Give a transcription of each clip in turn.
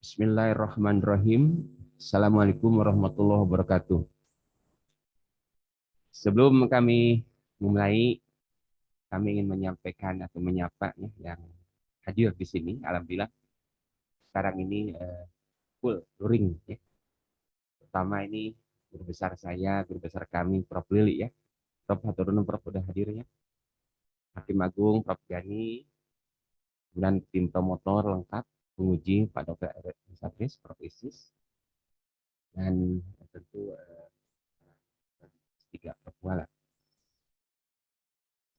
Bismillahirrahmanirrahim. Assalamualaikum warahmatullahi wabarakatuh. Sebelum kami memulai, kami ingin menyampaikan atau menyapa yang hadir di sini. Alhamdulillah sekarang ini full luring. Ya. Pertama ini guru besar saya, guru besar kami, Prof. Lili ya. Prof. Haturun, Prof. udah hadir ya. Hakim Agung, Prof. Gani, kemudian tim promotor lengkap, penguji Pak Dr. Sabris, Prof. Isis, dan tentu tiga perempuan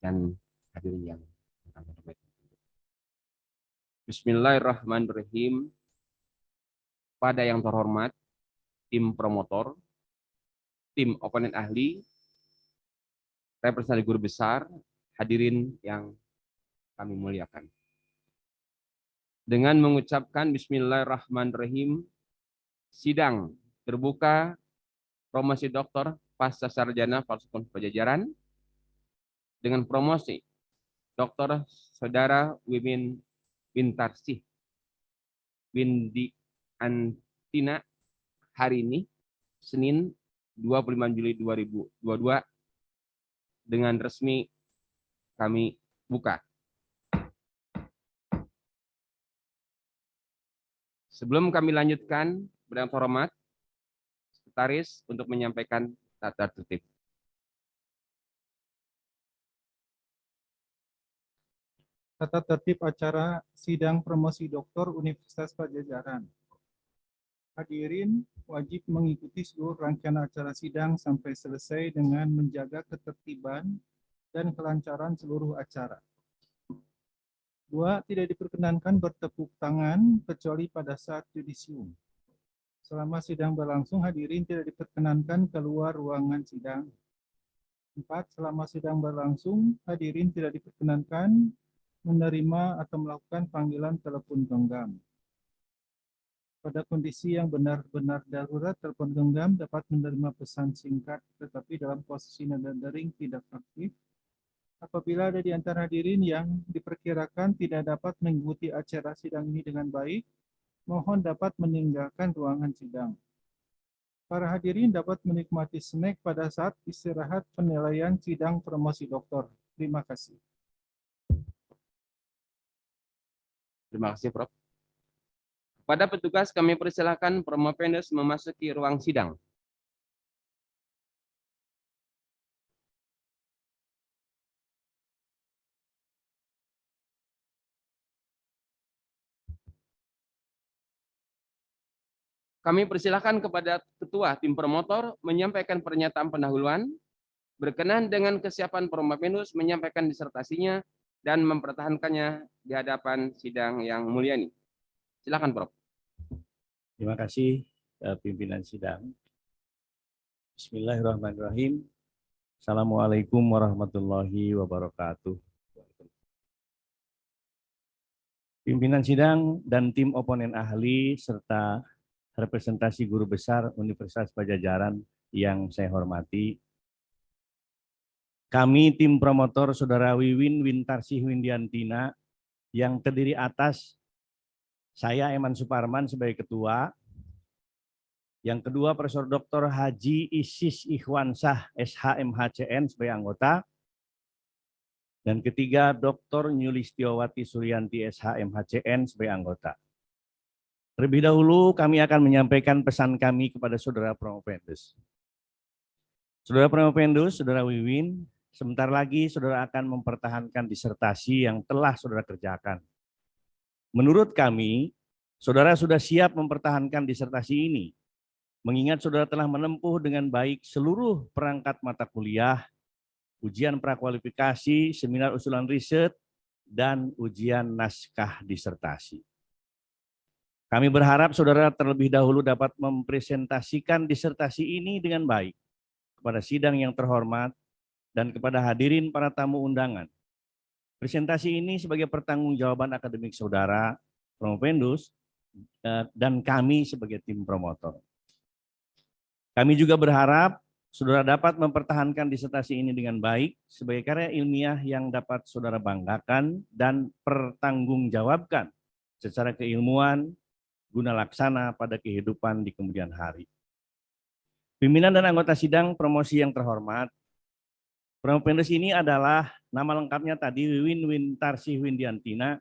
dan hadirin yang Bismillahirrahmanirrahim. Pada yang terhormat, tim promotor, tim oponen ahli, representasi guru besar, hadirin yang kami muliakan. Dengan mengucapkan Bismillahirrahmanirrahim, sidang terbuka promosi doktor pasca sarjana Fakultas Pajajaran dengan promosi Dr. Saudara Wimin Wintarsih Windi Antina hari ini, Senin 25 Juli 2022, dengan resmi kami buka. Sebelum kami lanjutkan, berdang hormat, sekretaris untuk menyampaikan tata tertib. Tata tertib acara sidang promosi doktor Universitas Pajajaran. Hadirin wajib mengikuti seluruh rangkaian acara sidang sampai selesai dengan menjaga ketertiban dan kelancaran seluruh acara. 2. Tidak diperkenankan bertepuk tangan kecuali pada saat yudisium. Selama sidang berlangsung, hadirin tidak diperkenankan keluar ruangan sidang. 4. Selama sidang berlangsung, hadirin tidak diperkenankan menerima atau melakukan panggilan telepon genggam. Pada kondisi yang benar-benar darurat, telepon genggam dapat menerima pesan singkat, tetapi dalam posisi nada dering tidak aktif. Apabila ada di antara hadirin yang diperkirakan tidak dapat mengikuti acara sidang ini dengan baik, mohon dapat meninggalkan ruangan sidang. Para hadirin dapat menikmati snack pada saat istirahat penilaian sidang promosi doktor. Terima kasih. Terima kasih, Prof. Pada petugas kami persilahkan Promovenus memasuki ruang sidang. Kami persilahkan kepada Ketua Tim Promotor menyampaikan pernyataan pendahuluan berkenan dengan kesiapan Promovenus menyampaikan disertasinya dan mempertahankannya di hadapan sidang yang mulia ini. Silakan, Prof. Terima kasih pimpinan sidang. Bismillahirrahmanirrahim. Assalamualaikum warahmatullahi wabarakatuh. Pimpinan sidang dan tim oponen ahli serta representasi guru besar Universitas Pajajaran yang saya hormati. Kami tim promotor Saudara Wiwin Wintarsih Windiantina yang terdiri atas saya Eman Suparman sebagai ketua, yang kedua Profesor Dr. Haji Isis Ikhwansah SHMHCN sebagai anggota, dan ketiga Dr. Nyulistiawati Suryanti SHMHCN sebagai anggota. Terlebih dahulu kami akan menyampaikan pesan kami kepada Saudara Promovendus. Saudara Promovendus, Saudara Wiwin, sebentar lagi Saudara akan mempertahankan disertasi yang telah Saudara kerjakan. Menurut kami, Saudara sudah siap mempertahankan disertasi ini, mengingat Saudara telah menempuh dengan baik seluruh perangkat mata kuliah, ujian prakualifikasi, seminar usulan riset, dan ujian naskah disertasi. Kami berharap Saudara terlebih dahulu dapat mempresentasikan disertasi ini dengan baik kepada sidang yang terhormat dan kepada hadirin para tamu undangan. Presentasi ini sebagai pertanggungjawaban akademik Saudara Promovendus dan kami sebagai tim promotor. Kami juga berharap Saudara dapat mempertahankan disertasi ini dengan baik sebagai karya ilmiah yang dapat Saudara banggakan dan pertanggungjawabkan secara keilmuan, guna laksana pada kehidupan di kemudian hari. Pimpinan dan anggota sidang promosi yang terhormat, Promopendus ini adalah nama lengkapnya tadi Wiwin Wintarsih Windiantina,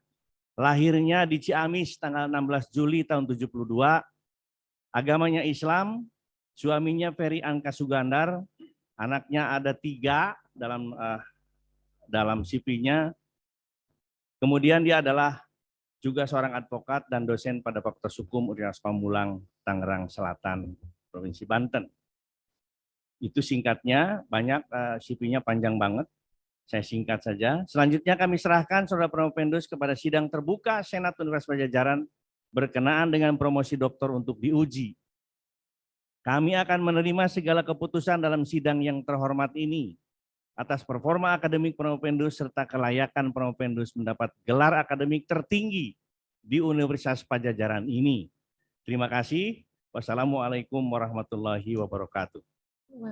lahirnya di Ciamis tanggal 16 Juli tahun 72, agamanya Islam, suaminya Ferry Anka Sugandar, anaknya ada 3 dalam CV-nya. Kemudian dia adalah juga seorang advokat dan dosen pada Fakultas Hukum Universitas Pamulang, Tangerang Selatan, Provinsi Banten. Itu singkatnya, banyak CV-nya panjang banget. Saya singkat saja. Selanjutnya kami serahkan Saudara Promopendus kepada sidang terbuka Senat Universitas Pajajaran berkenaan dengan promosi doktor untuk diuji. Kami akan menerima segala keputusan dalam sidang yang terhormat ini atas performa akademik Promopendus serta kelayakan Promopendus mendapat gelar akademik tertinggi di Universitas Pajajaran ini. Terima kasih. Wassalamualaikum warahmatullahi wabarakatuh.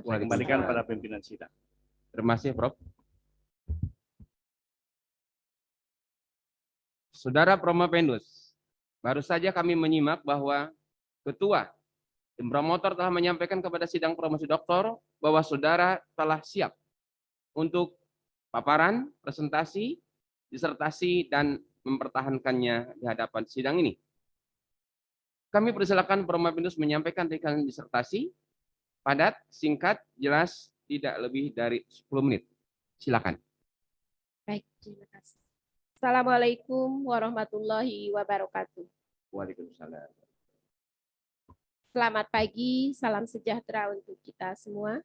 Saya kembalikan pada pimpinan sidang. Terima kasih, Prof. Saudara Promopendus, baru saja kami menyimak bahwa Ketua Tim Promotor telah menyampaikan kepada sidang promosi doktor bahwa saudara telah siap untuk paparan, presentasi, disertasi, dan mempertahankannya di hadapan sidang ini. Kami persilakan Promopendus menyampaikan tekanan disertasi, padat, singkat, jelas, tidak lebih dari 10 menit. Silakan. Baik, terima kasih. Assalamualaikum warahmatullahi wabarakatuh. Waalaikumsalam. Selamat pagi, salam sejahtera untuk kita semua.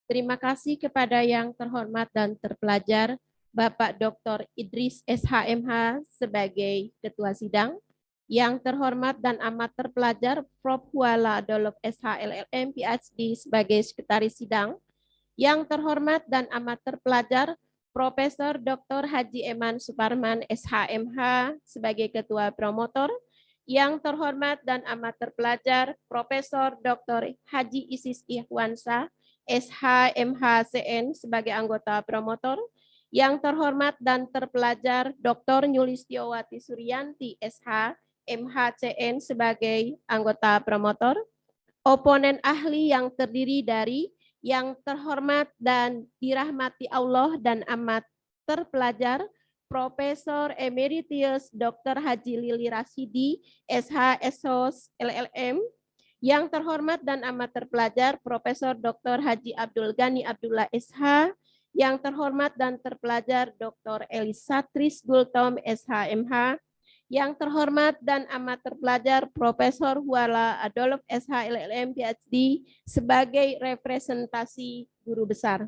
Terima kasih kepada yang terhormat dan terpelajar Bapak Dr. Idris SHMH sebagai Ketua Sidang, yang terhormat dan amat terpelajar Prof. Huala Adolf SHLLM PhD sebagai Sekretaris Sidang, yang terhormat dan amat terpelajar Profesor Dr. Haji Eman Suparman SHMH sebagai Ketua Promotor, yang terhormat dan amat terpelajar Profesor Dr. Haji Isis Ihwansa SHMH-CN sebagai anggota promotor, yang terhormat dan terpelajar Dr. Nyulistiowati Suryanti SHMH-CN sebagai anggota promotor, oponen ahli yang terdiri dari yang terhormat dan dirahmati Allah dan amat terpelajar Profesor Emeritus Dr. Haji Lili Rasidi SHSOS LLM, yang terhormat dan amat terpelajar Profesor Dr. Haji Abdul Ghani Abdullah SH, yang terhormat dan terpelajar Dr. Elisatris Gultom SHMH, yang terhormat dan amat terpelajar Profesor Huala Adolf SHLLM PhD sebagai representasi guru besar,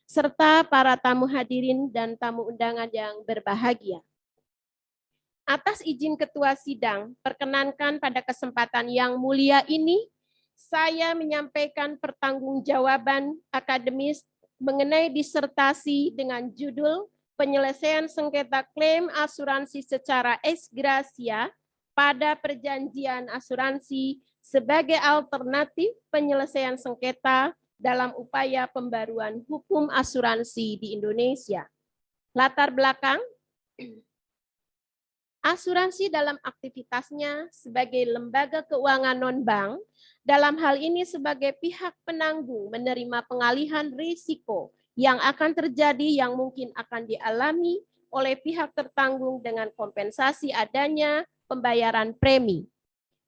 serta para tamu hadirin dan tamu undangan yang berbahagia. Atas izin Ketua Sidang, perkenankan pada kesempatan yang mulia ini, saya menyampaikan pertanggungjawaban akademis mengenai disertasi dengan judul Penyelesaian Sengketa Klaim Asuransi secara ex gratia pada Perjanjian Asuransi sebagai alternatif penyelesaian sengketa dalam upaya pembaruan hukum asuransi di Indonesia. Latar belakang, asuransi dalam aktivitasnya sebagai lembaga keuangan non-bank, dalam hal ini sebagai pihak penanggung menerima pengalihan risiko yang akan terjadi yang mungkin akan dialami oleh pihak tertanggung dengan kompensasi adanya pembayaran premi.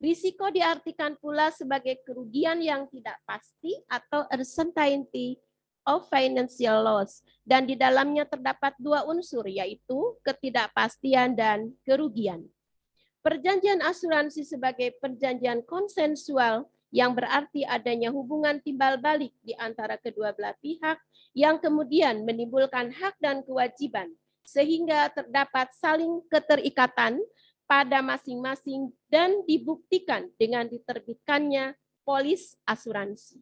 Risiko diartikan pula sebagai kerugian yang tidak pasti atau uncertainty of financial loss, dan di dalamnya terdapat 2 unsur, yaitu ketidakpastian dan kerugian. Perjanjian asuransi sebagai perjanjian konsensual yang berarti adanya hubungan timbal balik di antara kedua belah pihak yang kemudian menimbulkan hak dan kewajiban sehingga terdapat saling keterikatan pada masing-masing dan dibuktikan dengan diterbitkannya polis asuransi.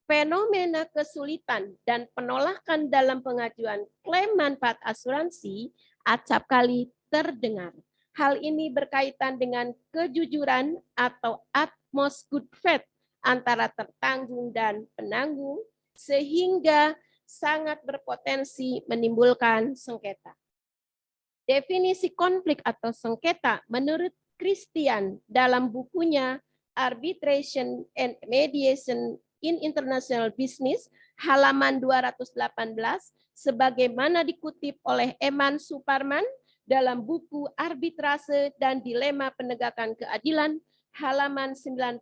Fenomena kesulitan dan penolakan dalam pengajuan klaim manfaat asuransi acap kali terdengar. Hal ini berkaitan dengan kejujuran atau utmost good faith antara tertanggung dan penanggung, sehingga sangat berpotensi menimbulkan sengketa. Definisi konflik atau sengketa menurut Christian dalam bukunya Arbitration and Mediation in International Business halaman 218 sebagaimana dikutip oleh Eman Suparman dalam buku Arbitrase dan Dilema Penegakan Keadilan halaman 90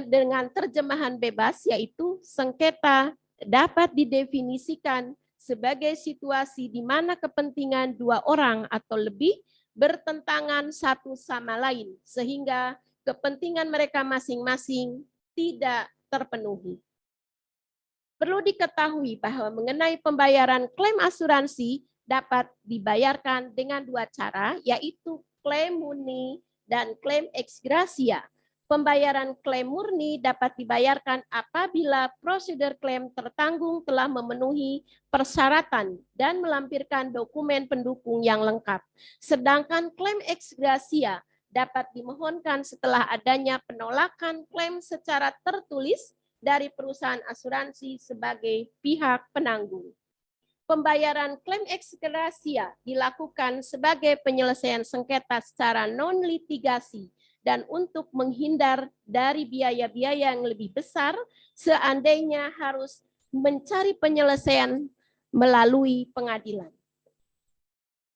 dengan terjemahan bebas, yaitu sengketa dapat didefinisikan sebagai situasi di mana kepentingan dua orang atau lebih bertentangan satu sama lain sehingga kepentingan mereka masing-masing tidak terpenuhi. Perlu diketahui bahwa mengenai pembayaran klaim asuransi dapat dibayarkan dengan dua cara, yaitu klaim murni dan klaim ex gratia. Pembayaran klaim murni dapat dibayarkan apabila prosedur klaim tertanggung telah memenuhi persyaratan dan melampirkan dokumen pendukung yang lengkap. Sedangkan klaim ex gratia dapat dimohonkan setelah adanya penolakan klaim secara tertulis dari perusahaan asuransi sebagai pihak penanggung. Pembayaran klaim ex gratia dilakukan sebagai penyelesaian sengketa secara non-litigasi dan untuk menghindar dari biaya-biaya yang lebih besar seandainya harus mencari penyelesaian melalui pengadilan.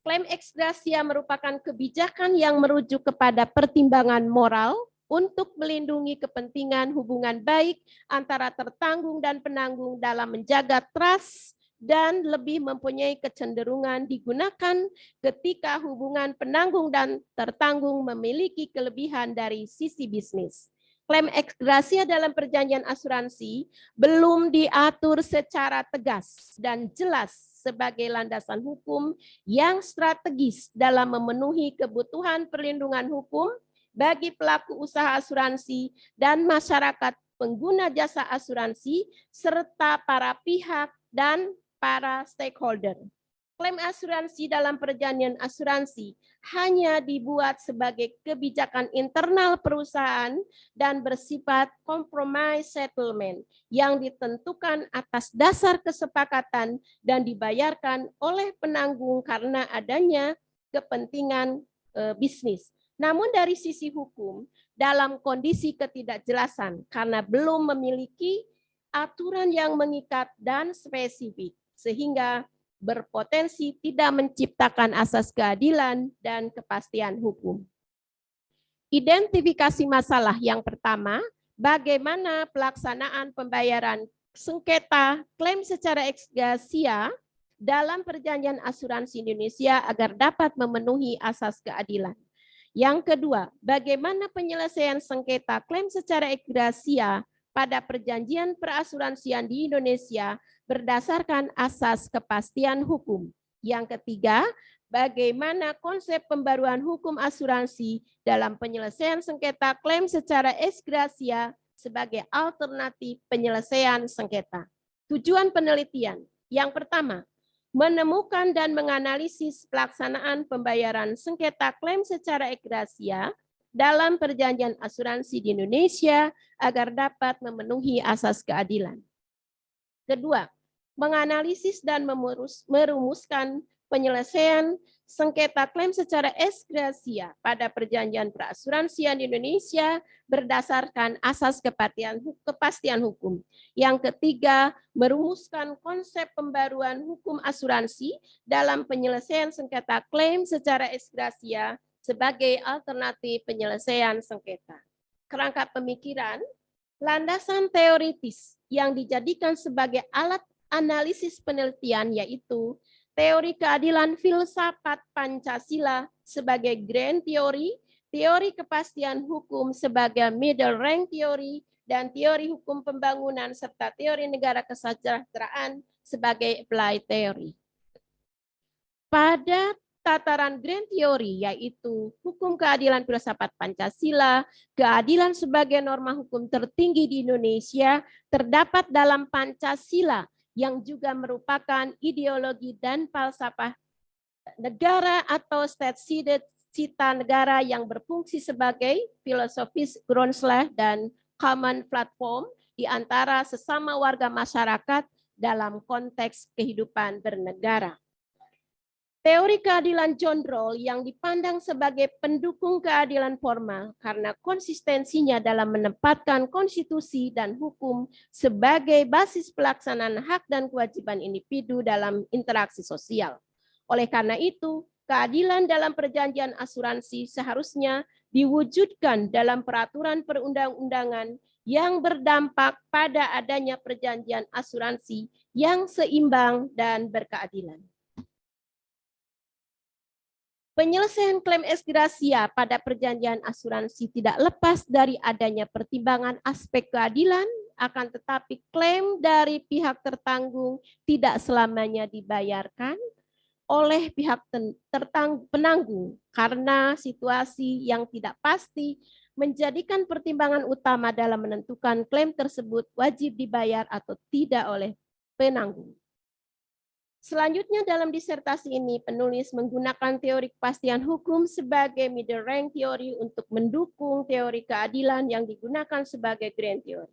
Klaim ex gratia merupakan kebijakan yang merujuk kepada pertimbangan moral untuk melindungi kepentingan hubungan baik antara tertanggung dan penanggung dalam menjaga trust dan lebih mempunyai kecenderungan digunakan ketika hubungan penanggung dan tertanggung memiliki kelebihan dari sisi bisnis. Klaim ex gratia dalam perjanjian asuransi belum diatur secara tegas dan jelas sebagai landasan hukum yang strategis dalam memenuhi kebutuhan perlindungan hukum bagi pelaku usaha asuransi dan masyarakat pengguna jasa asuransi serta para pihak dan para stakeholder. Klaim asuransi dalam perjanjian asuransi hanya dibuat sebagai kebijakan internal perusahaan dan bersifat compromise settlement yang ditentukan atas dasar kesepakatan dan dibayarkan oleh penanggung karena adanya kepentingan bisnis. Namun dari sisi hukum, dalam kondisi ketidakjelasan karena belum memiliki aturan yang mengikat dan spesifik, sehingga berpotensi tidak menciptakan asas keadilan dan kepastian hukum. Identifikasi masalah yang pertama, bagaimana pelaksanaan pembayaran sengketa klaim secara ex gratia dalam perjanjian asuransi Indonesia agar dapat memenuhi asas keadilan. Yang kedua, bagaimana penyelesaian sengketa klaim secara ex gratia pada perjanjian perasuransian di Indonesia berdasarkan asas kepastian hukum. Yang ketiga, bagaimana konsep pembaruan hukum asuransi dalam penyelesaian sengketa klaim secara ex gratia sebagai alternatif penyelesaian sengketa. Tujuan penelitian. Yang pertama, menemukan dan menganalisis pelaksanaan pembayaran sengketa klaim secara ex gratia dalam perjanjian asuransi di Indonesia agar dapat memenuhi asas keadilan. Kedua, menganalisis dan merumuskan penyelesaian sengketa klaim secara ex gratia pada perjanjian perasuransian di Indonesia berdasarkan asas kepastian hukum. Yang ketiga, merumuskan konsep pembaruan hukum asuransi dalam penyelesaian sengketa klaim secara ex gratia sebagai alternatif penyelesaian sengketa. Kerangka pemikiran, landasan teoritis yang dijadikan sebagai alat analisis penelitian yaitu teori keadilan filsafat Pancasila sebagai grand theory, teori kepastian hukum sebagai middle rank theory, dan teori hukum pembangunan serta teori negara kesejahteraan sebagai applied theory. Pada tataran grand theory yaitu hukum keadilan filsafat Pancasila, keadilan sebagai norma hukum tertinggi di Indonesia terdapat dalam Pancasila yang juga merupakan ideologi dan falsafah negara atau state-seeded cita negara yang berfungsi sebagai filosofis Grundlage dan common platform di antara sesama warga masyarakat dalam konteks kehidupan bernegara. Teori keadilan John Rawls yang dipandang sebagai pendukung keadilan formal karena konsistensinya dalam menempatkan konstitusi dan hukum sebagai basis pelaksanaan hak dan kewajiban individu dalam interaksi sosial. Oleh karena itu, keadilan dalam perjanjian asuransi seharusnya diwujudkan dalam peraturan perundang-undangan yang berdampak pada adanya perjanjian asuransi yang seimbang dan berkeadilan. Penyelesaian klaim ex gratia pada perjanjian asuransi tidak lepas dari adanya pertimbangan aspek keadilan, akan tetapi klaim dari pihak tertanggung tidak selamanya dibayarkan oleh pihak penanggung karena situasi yang tidak pasti menjadikan pertimbangan utama dalam menentukan klaim tersebut wajib dibayar atau tidak oleh penanggung. Selanjutnya dalam disertasi ini, penulis menggunakan teori kepastian hukum sebagai middle rank teori untuk mendukung teori keadilan yang digunakan sebagai grand teori.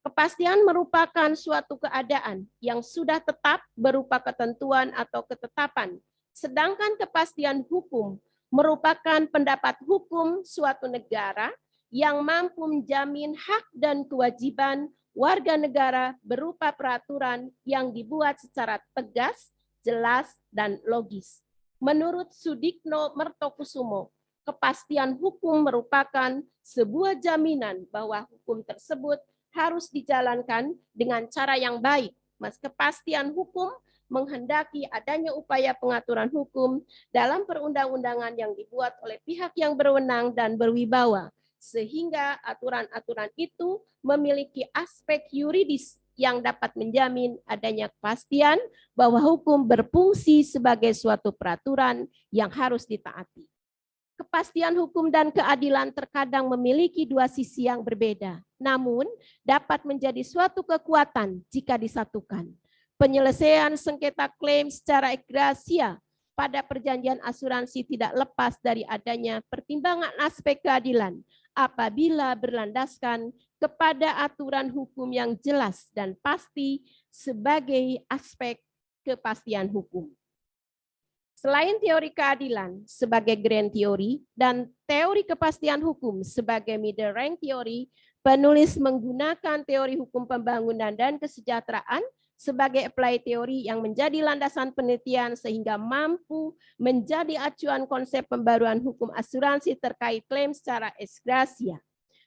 Kepastian merupakan suatu keadaan yang sudah tetap berupa ketentuan atau ketetapan, sedangkan kepastian hukum merupakan pendapat hukum suatu negara yang mampu menjamin hak dan kewajiban warga negara berupa peraturan yang dibuat secara tegas, jelas, dan logis. Menurut Sudikno Mertokusumo, kepastian hukum merupakan sebuah jaminan bahwa hukum tersebut harus dijalankan dengan cara yang baik. Mas, kepastian hukum menghendaki adanya upaya pengaturan hukum dalam perundang-undangan yang dibuat oleh pihak yang berwenang dan berwibawa, sehingga aturan-aturan itu memiliki aspek yuridis yang dapat menjamin adanya kepastian bahwa hukum berfungsi sebagai suatu peraturan yang harus ditaati. Kepastian hukum dan keadilan terkadang memiliki dua sisi yang berbeda, namun dapat menjadi suatu kekuatan jika disatukan. Penyelesaian sengketa klaim secara ex gratia pada perjanjian asuransi tidak lepas dari adanya pertimbangan aspek keadilan apabila berlandaskan kepada aturan hukum yang jelas dan pasti sebagai aspek kepastian hukum. Selain teori keadilan sebagai grand teori dan teori kepastian hukum sebagai middle rank teori, penulis menggunakan teori hukum pembangunan dan kesejahteraan sebagai apply teori yang menjadi landasan penelitian sehingga mampu menjadi acuan konsep pembaruan hukum asuransi terkait klaim secara ex gratia.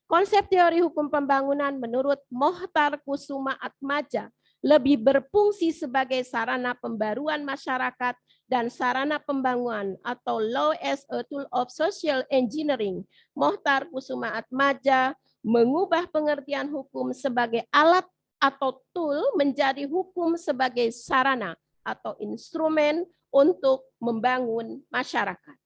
Konsep teori hukum pembangunan menurut Mohtar Kusuma Atmaja lebih berfungsi sebagai sarana pembaruan masyarakat dan sarana pembangunan atau law as a tool of social engineering. Mohtar Kusuma Atmaja mengubah pengertian hukum sebagai alat atau tool menjadi hukum sebagai sarana atau instrumen untuk membangun masyarakat.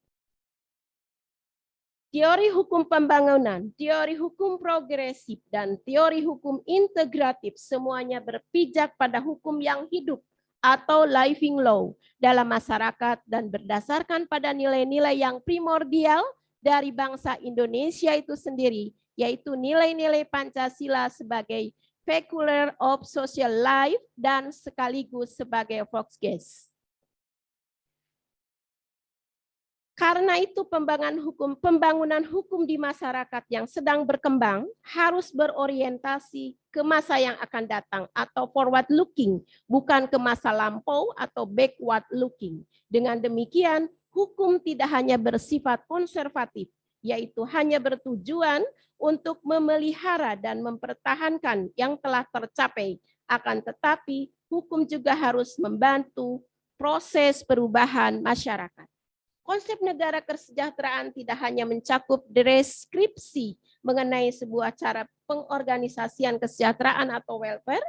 Teori hukum pembangunan, teori hukum progresif, dan teori hukum integratif semuanya berpijak pada hukum yang hidup atau living law dalam masyarakat dan berdasarkan pada nilai-nilai yang primordial dari bangsa Indonesia itu sendiri, yaitu nilai-nilai Pancasila sebagai vehicle of social life dan sekaligus sebagai Volksgeist. Karena itu pembangunan hukum di masyarakat yang sedang berkembang harus berorientasi ke masa yang akan datang atau forward looking, bukan ke masa lampau atau backward looking. Dengan demikian, hukum tidak hanya bersifat konservatif, yaitu hanya bertujuan untuk memelihara dan mempertahankan yang telah tercapai, akan tetapi hukum juga harus membantu proses perubahan masyarakat. Konsep negara kesejahteraan tidak hanya mencakup deskripsi mengenai sebuah cara pengorganisasian kesejahteraan atau welfare,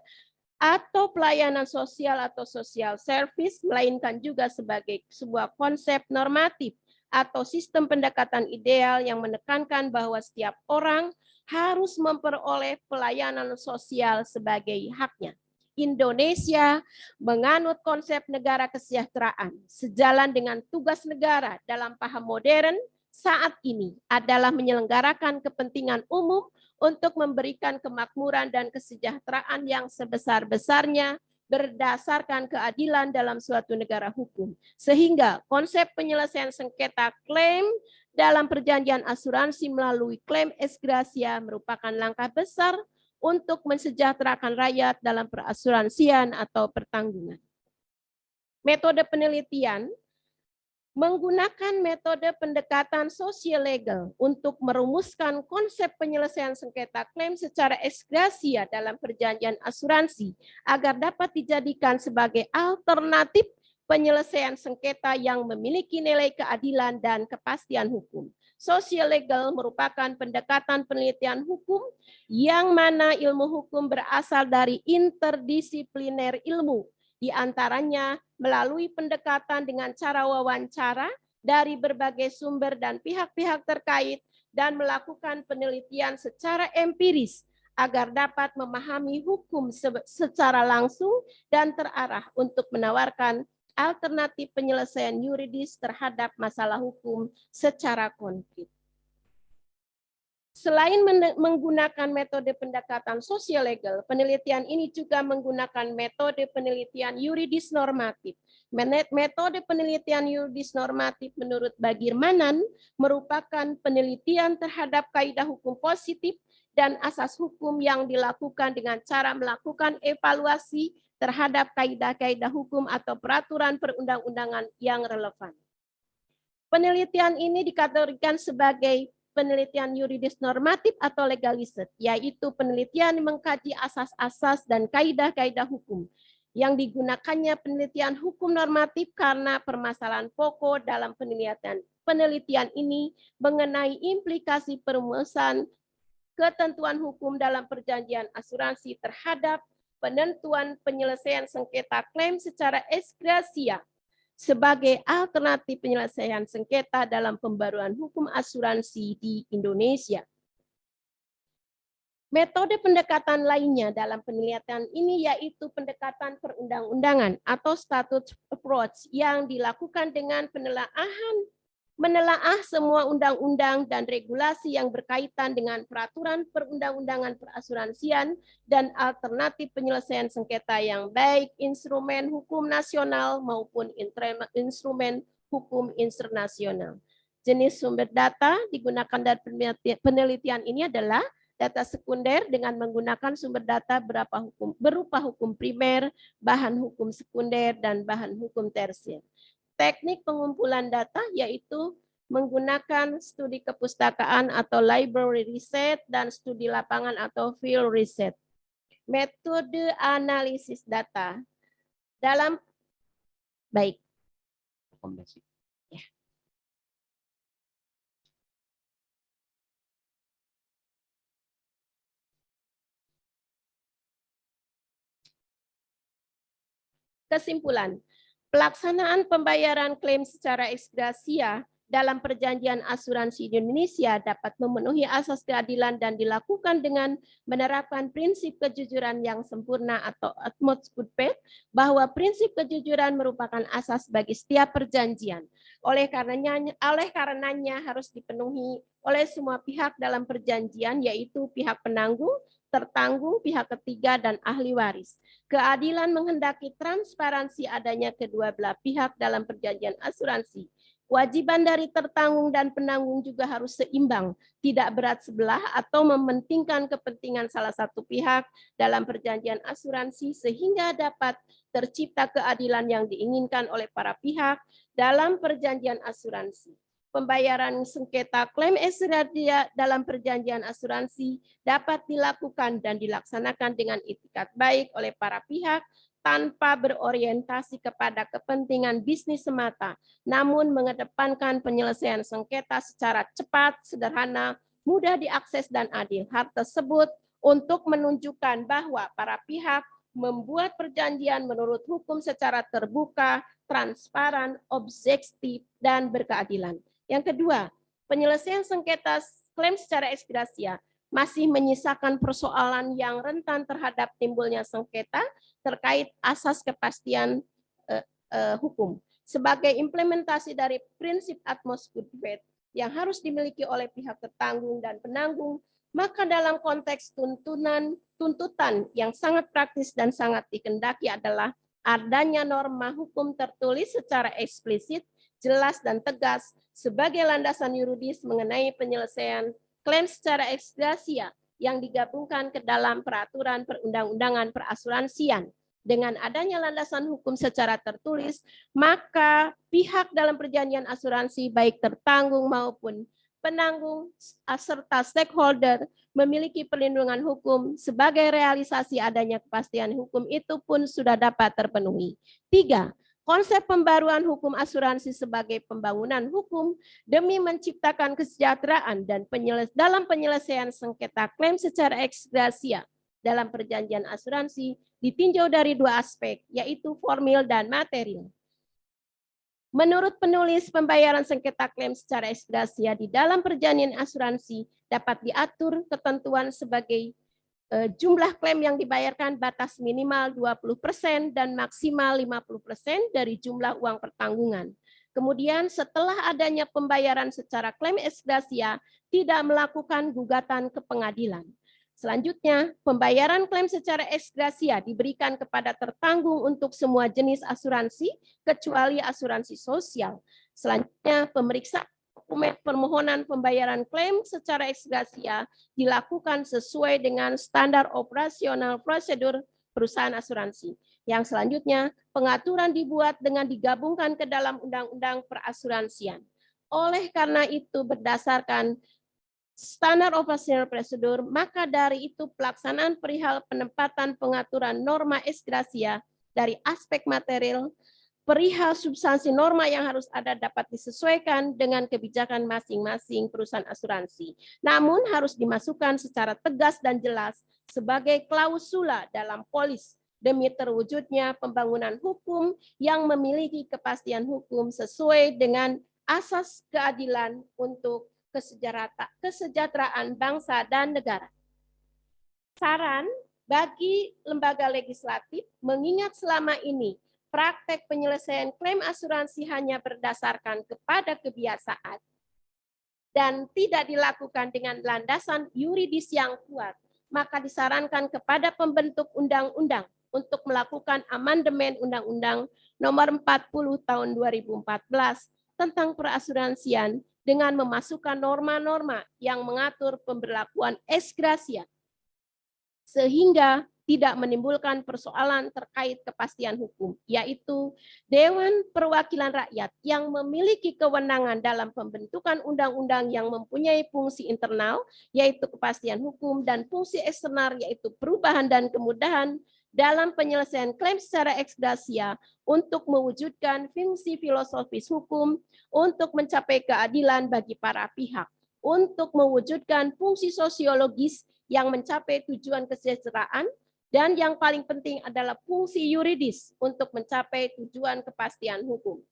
atau pelayanan sosial atau social service, melainkan juga sebagai sebuah konsep normatif atau sistem pendekatan ideal yang menekankan bahwa setiap orang harus memperoleh pelayanan sosial sebagai haknya. Indonesia menganut konsep negara kesejahteraan sejalan dengan tugas negara dalam paham modern saat ini adalah menyelenggarakan kepentingan umum untuk memberikan kemakmuran dan kesejahteraan yang sebesar-besarnya berdasarkan keadilan dalam suatu negara hukum. Sehingga konsep penyelesaian sengketa klaim dalam perjanjian asuransi melalui klaim ex gratia merupakan langkah besar untuk mensejahterakan rakyat dalam perasuransian atau pertanggungan. Metode penelitian menggunakan metode pendekatan sosial legal untuk merumuskan konsep penyelesaian sengketa klaim secara ex gratia dalam perjanjian asuransi agar dapat dijadikan sebagai alternatif penyelesaian sengketa yang memiliki nilai keadilan dan kepastian hukum. Sosial legal merupakan pendekatan penelitian hukum yang mana ilmu hukum berasal dari interdisipliner ilmu, di antaranya melalui pendekatan dengan cara wawancara dari berbagai sumber dan pihak-pihak terkait dan melakukan penelitian secara empiris agar dapat memahami hukum secara langsung dan terarah untuk menawarkan alternatif penyelesaian yuridis terhadap masalah hukum secara konkret. Selain menggunakan metode pendekatan sosial legal, penelitian ini juga menggunakan metode penelitian yuridis normatif. Metode penelitian yuridis normatif menurut Bagirmanan merupakan penelitian terhadap kaidah hukum positif dan asas hukum yang dilakukan dengan cara melakukan evaluasi terhadap kaidah-kaidah hukum atau peraturan perundang-undangan yang relevan. Penelitian ini dikategorikan sebagai penelitian yuridis normatif atau legalistik, yaitu penelitian mengkaji asas-asas dan kaidah-kaidah hukum. Yang digunakannya penelitian hukum normatif karena permasalahan pokok dalam penelitian ini mengenai implikasi perumusan ketentuan hukum dalam perjanjian asuransi terhadap penentuan penyelesaian sengketa klaim secara ex gratia sebagai alternatif penyelesaian sengketa dalam pembaruan hukum asuransi di Indonesia. Metode pendekatan lainnya dalam penelitian ini yaitu pendekatan perundang-undangan atau statute approach yang dilakukan dengan menelaah semua undang-undang dan regulasi yang berkaitan dengan peraturan perundang-undangan perasuransian dan alternatif penyelesaian sengketa yang baik instrumen hukum nasional maupun instrumen hukum internasional. Jenis sumber data digunakan dalam penelitian ini adalah data sekunder dengan menggunakan sumber data berupa hukum primer, bahan hukum sekunder, dan bahan hukum tersier. Teknik pengumpulan data yaitu menggunakan studi kepustakaan atau library research dan studi lapangan atau field research. Metode analisis data dalam Rekomendasi. Ya. Kesimpulan. Pelaksanaan pembayaran klaim secara ex gratia dalam perjanjian asuransi di Indonesia dapat memenuhi asas keadilan dan dilakukan dengan menerapkan prinsip kejujuran yang sempurna atau utmost good faith, bahwa prinsip kejujuran merupakan asas bagi setiap perjanjian. Oleh karenanya harus dipenuhi oleh semua pihak dalam perjanjian, yaitu pihak penanggung, tertanggung, pihak ketiga, dan ahli waris. Keadilan menghendaki transparansi adanya kedua belah pihak dalam perjanjian asuransi. Kewajiban dari tertanggung dan penanggung juga harus seimbang, tidak berat sebelah atau mementingkan kepentingan salah satu pihak dalam perjanjian asuransi sehingga dapat tercipta keadilan yang diinginkan oleh para pihak dalam perjanjian asuransi. Pembayaran sengketa klaim ex gratia dalam perjanjian asuransi dapat dilakukan dan dilaksanakan dengan itikat baik oleh para pihak tanpa berorientasi kepada kepentingan bisnis semata, namun mengedepankan penyelesaian sengketa secara cepat, sederhana, mudah diakses, dan adil. Hal tersebut untuk menunjukkan bahwa para pihak membuat perjanjian menurut hukum secara terbuka, transparan, objektif, dan berkeadilan. Yang kedua, penyelesaian sengketa klaim secara ex gratia masih menyisakan persoalan yang rentan terhadap timbulnya sengketa terkait asas kepastian hukum. Sebagai implementasi dari prinsip utmost good faith yang harus dimiliki oleh pihak tertanggung dan penanggung, Maka dalam konteks tuntutan yang sangat praktis dan sangat dikehendaki adalah adanya norma hukum tertulis secara eksplisit, jelas dan tegas sebagai landasan yuridis mengenai penyelesaian klaim secara ex gratia yang digabungkan ke dalam peraturan perundang-undangan perasuransian. Dengan adanya landasan hukum secara tertulis, maka pihak dalam perjanjian asuransi baik tertanggung maupun penanggung serta stakeholder memiliki perlindungan hukum sebagai realisasi adanya kepastian hukum itu pun sudah dapat terpenuhi. 3. Konsep pembaruan hukum asuransi sebagai pembangunan hukum demi menciptakan kesejahteraan dan dalam penyelesaian sengketa klaim secara ex gratia dalam perjanjian asuransi ditinjau dari dua aspek, yaitu formil dan material. Menurut penulis, pembayaran sengketa klaim secara ex gratia di dalam perjanjian asuransi dapat diatur ketentuan sebagai jumlah klaim yang dibayarkan batas minimal 20% dan maksimal 50% dari jumlah uang pertanggungan. Kemudian setelah adanya pembayaran secara klaim ex gratia, tidak melakukan gugatan ke pengadilan. Selanjutnya, pembayaran klaim secara ex gratia diberikan kepada tertanggung untuk semua jenis asuransi, kecuali asuransi sosial. Selanjutnya, pemeriksaan dokumen permohonan pembayaran klaim secara ex gratia dilakukan sesuai dengan standar operasional prosedur perusahaan asuransi. Yang selanjutnya, pengaturan dibuat dengan digabungkan ke dalam undang-undang perasuransian. Oleh karena itu, berdasarkan standar operasional prosedur, maka dari itu pelaksanaan perihal penempatan pengaturan norma ex gratia dari aspek material, perihal substansi norma yang harus ada dapat disesuaikan dengan kebijakan masing-masing perusahaan asuransi. Namun harus dimasukkan secara tegas dan jelas sebagai klausula dalam polis demi terwujudnya pembangunan hukum yang memiliki kepastian hukum sesuai dengan asas keadilan untuk kesejahteraan bangsa dan negara. Saran bagi lembaga legislatif, mengingat selama ini praktek penyelesaian klaim asuransi hanya berdasarkan kepada kebiasaan dan tidak dilakukan dengan landasan yuridis yang kuat, maka disarankan kepada pembentuk undang-undang untuk melakukan amandemen Undang-Undang Nomor 40 Tahun 2014 tentang perasuransian dengan memasukkan norma-norma yang mengatur pemberlakuan ex gratia sehingga tidak menimbulkan persoalan terkait kepastian hukum, yaitu Dewan Perwakilan Rakyat yang memiliki kewenangan dalam pembentukan undang-undang yang mempunyai fungsi internal, yaitu kepastian hukum, dan fungsi eksternal, yaitu perubahan dan kemudahan dalam penyelesaian klaim secara ex gratia untuk mewujudkan fungsi filosofis hukum, untuk mencapai keadilan bagi para pihak, untuk mewujudkan fungsi sosiologis yang mencapai tujuan kesejahteraan, dan yang paling penting adalah fungsi yuridis untuk mencapai tujuan kepastian hukum.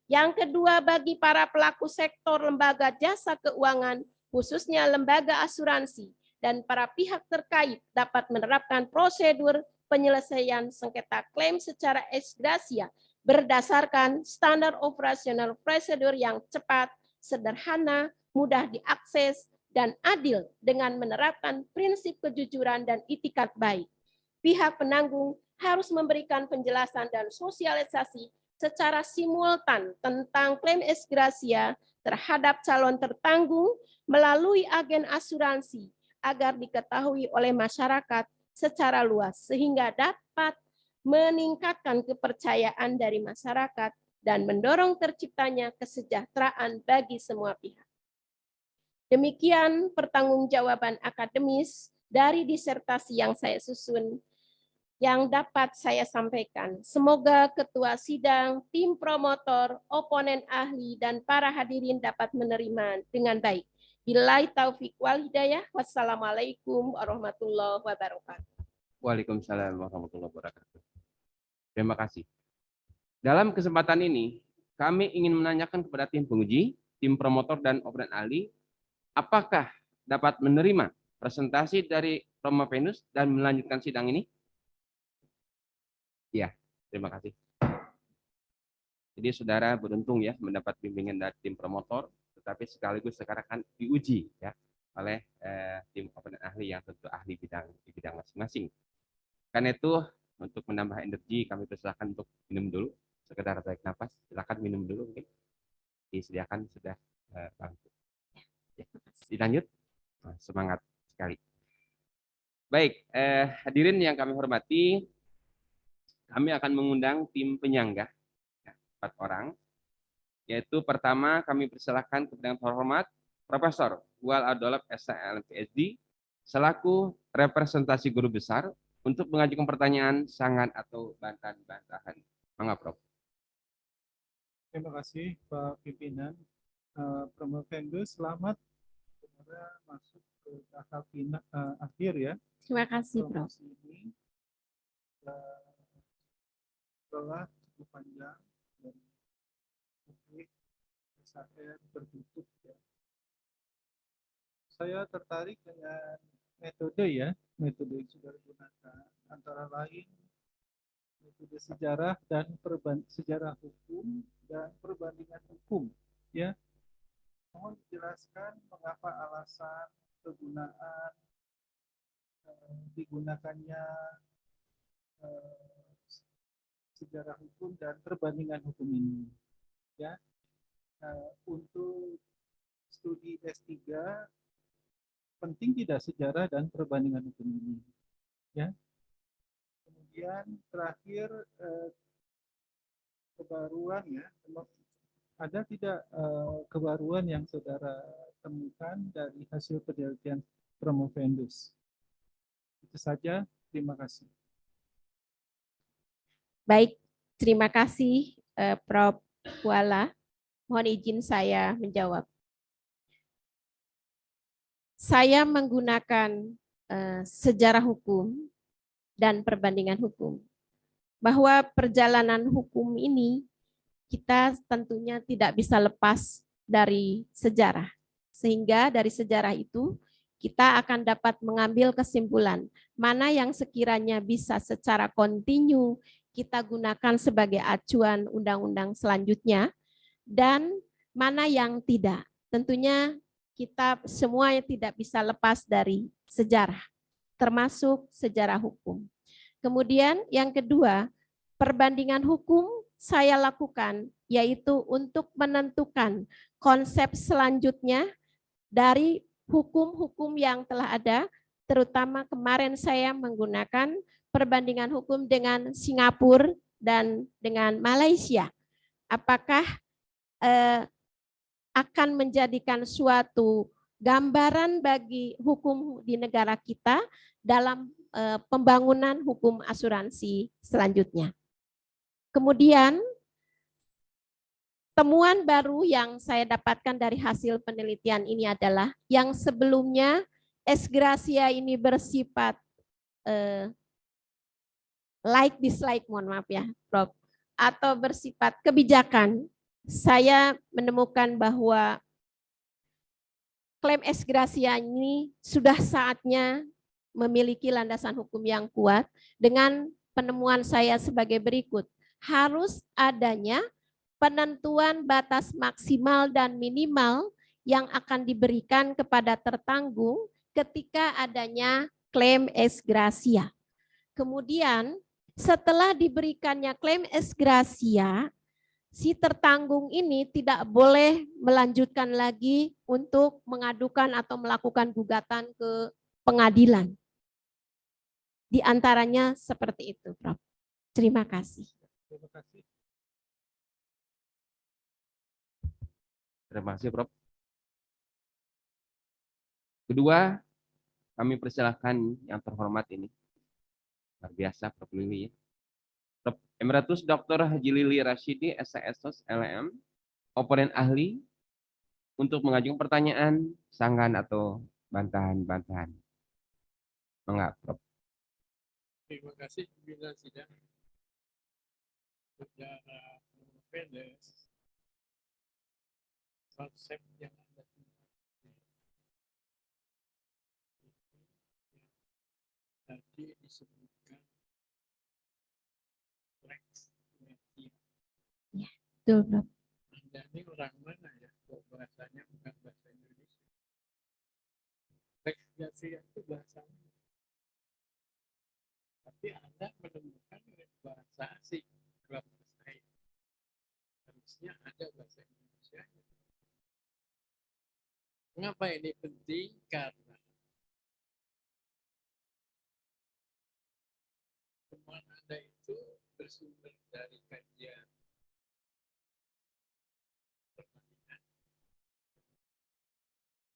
Yang kedua, bagi para pelaku sektor lembaga jasa keuangan, khususnya lembaga asuransi, dan para pihak terkait dapat menerapkan prosedur penyelesaian sengketa klaim secara ex gratia berdasarkan standar operasional prosedur yang cepat, sederhana, mudah diakses, dan adil dengan menerapkan prinsip kejujuran dan itikat baik. Pihak penanggung harus memberikan penjelasan dan sosialisasi secara simultan tentang klaim ex gratia terhadap calon tertanggung melalui agen asuransi agar diketahui oleh masyarakat secara luas sehingga dapat meningkatkan kepercayaan dari masyarakat dan mendorong terciptanya kesejahteraan bagi semua pihak. Demikian pertanggungjawaban akademis dari disertasi yang saya susun yang dapat saya sampaikan. Semoga ketua sidang, tim promotor, oponen ahli, dan para hadirin dapat menerima dengan baik. Billahi taufiq wal hidayah. Wassalamualaikum warahmatullahi wabarakatuh. Waalaikumsalam warahmatullahi wabarakatuh. Terima kasih. Dalam kesempatan ini, kami ingin menanyakan kepada tim penguji, tim promotor, dan oponen ahli, apakah dapat menerima presentasi dari Romo Venus dan melanjutkan sidang ini? Ya, terima kasih. Jadi saudara beruntung ya mendapat bimbingan dari tim promotor, tetapi sekaligus sekarang kan diuji ya. oleh tim komponen ahli yang tentu ahli di bidang masing-masing. Karena itu untuk menambah energi kami persilakan untuk minum dulu, sekedar tarik nafas. Silakan minum dulu, mungkin disediakan sudah bangku. Ya, dilanjut. Nah, semangat sekali. Baik, hadirin yang kami hormati, kami akan mengundang tim penyangga, 4 orang. Yaitu pertama kami persilakan kepada yang terhormat Profesor Wal Adolab SHL PhD selaku representasi guru besar untuk mengajukan pertanyaan, sangan atau bantahan-bantahan. Mangga, Prof. Terima kasih Pak Pimpinan. Promovendus, selamat saudara masuk ke tahap akhir ya. Terima kasih, Prof. Promosi ini telah cukup panjang dan mungkin SHR tertutup ya. Saya tertarik dengan metode ya, metode yang sudah digunakan, antara lain metode sejarah dan sejarah hukum dan perbandingan hukum ya. Mohon dijelaskan mengapa alasan kegunaan digunakannya sejarah hukum dan perbandingan hukum ini ya. Untuk studi S3 penting tidak sejarah dan perbandingan hukum ini ya. Kemudian terakhir kebaruan ya, ada tidak kebaruan yang saudara temukan dari hasil penelitian Promovendus? Itu saja, terima kasih. Baik, terima kasih Prof. Wala. Mohon izin saya menjawab. Saya menggunakan sejarah hukum dan perbandingan hukum. Bahwa perjalanan hukum ini kita tentunya tidak bisa lepas dari sejarah. Sehingga dari sejarah itu kita akan dapat mengambil kesimpulan mana yang sekiranya bisa secara kontinu kita gunakan sebagai acuan undang-undang selanjutnya dan mana yang tidak. Tentunya kita semuanya tidak bisa lepas dari sejarah, termasuk sejarah hukum. Kemudian yang kedua, perbandingan hukum saya lakukan yaitu untuk menentukan konsep selanjutnya dari hukum-hukum yang telah ada, terutama kemarin saya menggunakan perbandingan hukum dengan Singapura dan dengan Malaysia. Apakah akan menjadikan suatu gambaran bagi hukum di negara kita dalam pembangunan hukum asuransi selanjutnya. Kemudian, temuan baru yang saya dapatkan dari hasil penelitian ini adalah yang sebelumnya ex gratia ini bersifat like dislike, mohon maaf ya, Prof, atau bersifat kebijakan. Saya menemukan bahwa klaim ex gratia ini sudah saatnya memiliki landasan hukum yang kuat dengan penemuan saya sebagai berikut. Harus adanya penentuan batas maksimal dan minimal yang akan diberikan kepada tertanggung ketika adanya klaim ex gratia. Kemudian setelah diberikannya klaim ex gratia, si tertanggung ini tidak boleh melanjutkan lagi untuk mengadukan atau melakukan gugatan ke pengadilan. Di antaranya seperti itu, Prof. Terima kasih. Terima kasih. Terima kasih, Prof. Kedua, kami persilahkan yang terhormat ini. Luar biasa, Prof. Lili. Prof. Emeritus Dr. Haji Lili Rashidi, SHS LM, oponen ahli, untuk mengajukan pertanyaan, sanggahan atau bantahan-bantahan. Mengapa, Prof? Terima kasih bila sidang secara pendek konsep yang Anda tadi disebutkan Rex Media. Betul, Prof. Anda ini orang mana ya? Kok bahasanya bukan bahasa Indonesia? Pancasila itu bahasanya. Tapi Anda menemukan bahasa asing dalam bahasa ini. Harusnya ada bahasa Indonesia. Mengapa ini penting? Karena temuan Anda itu bersumber dari kajian pertanian.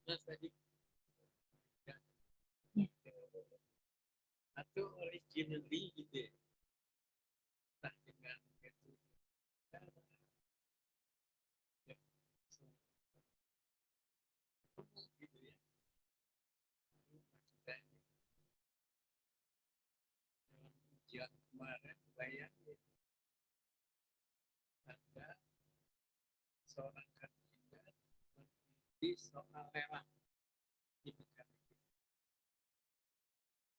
Nah, tadi atau originally gitu ya. Nah, dengan itu gitu ya. Dalam ujian kemarin bayangin ada seorang kandidat meneliti soal lelang di negara kita.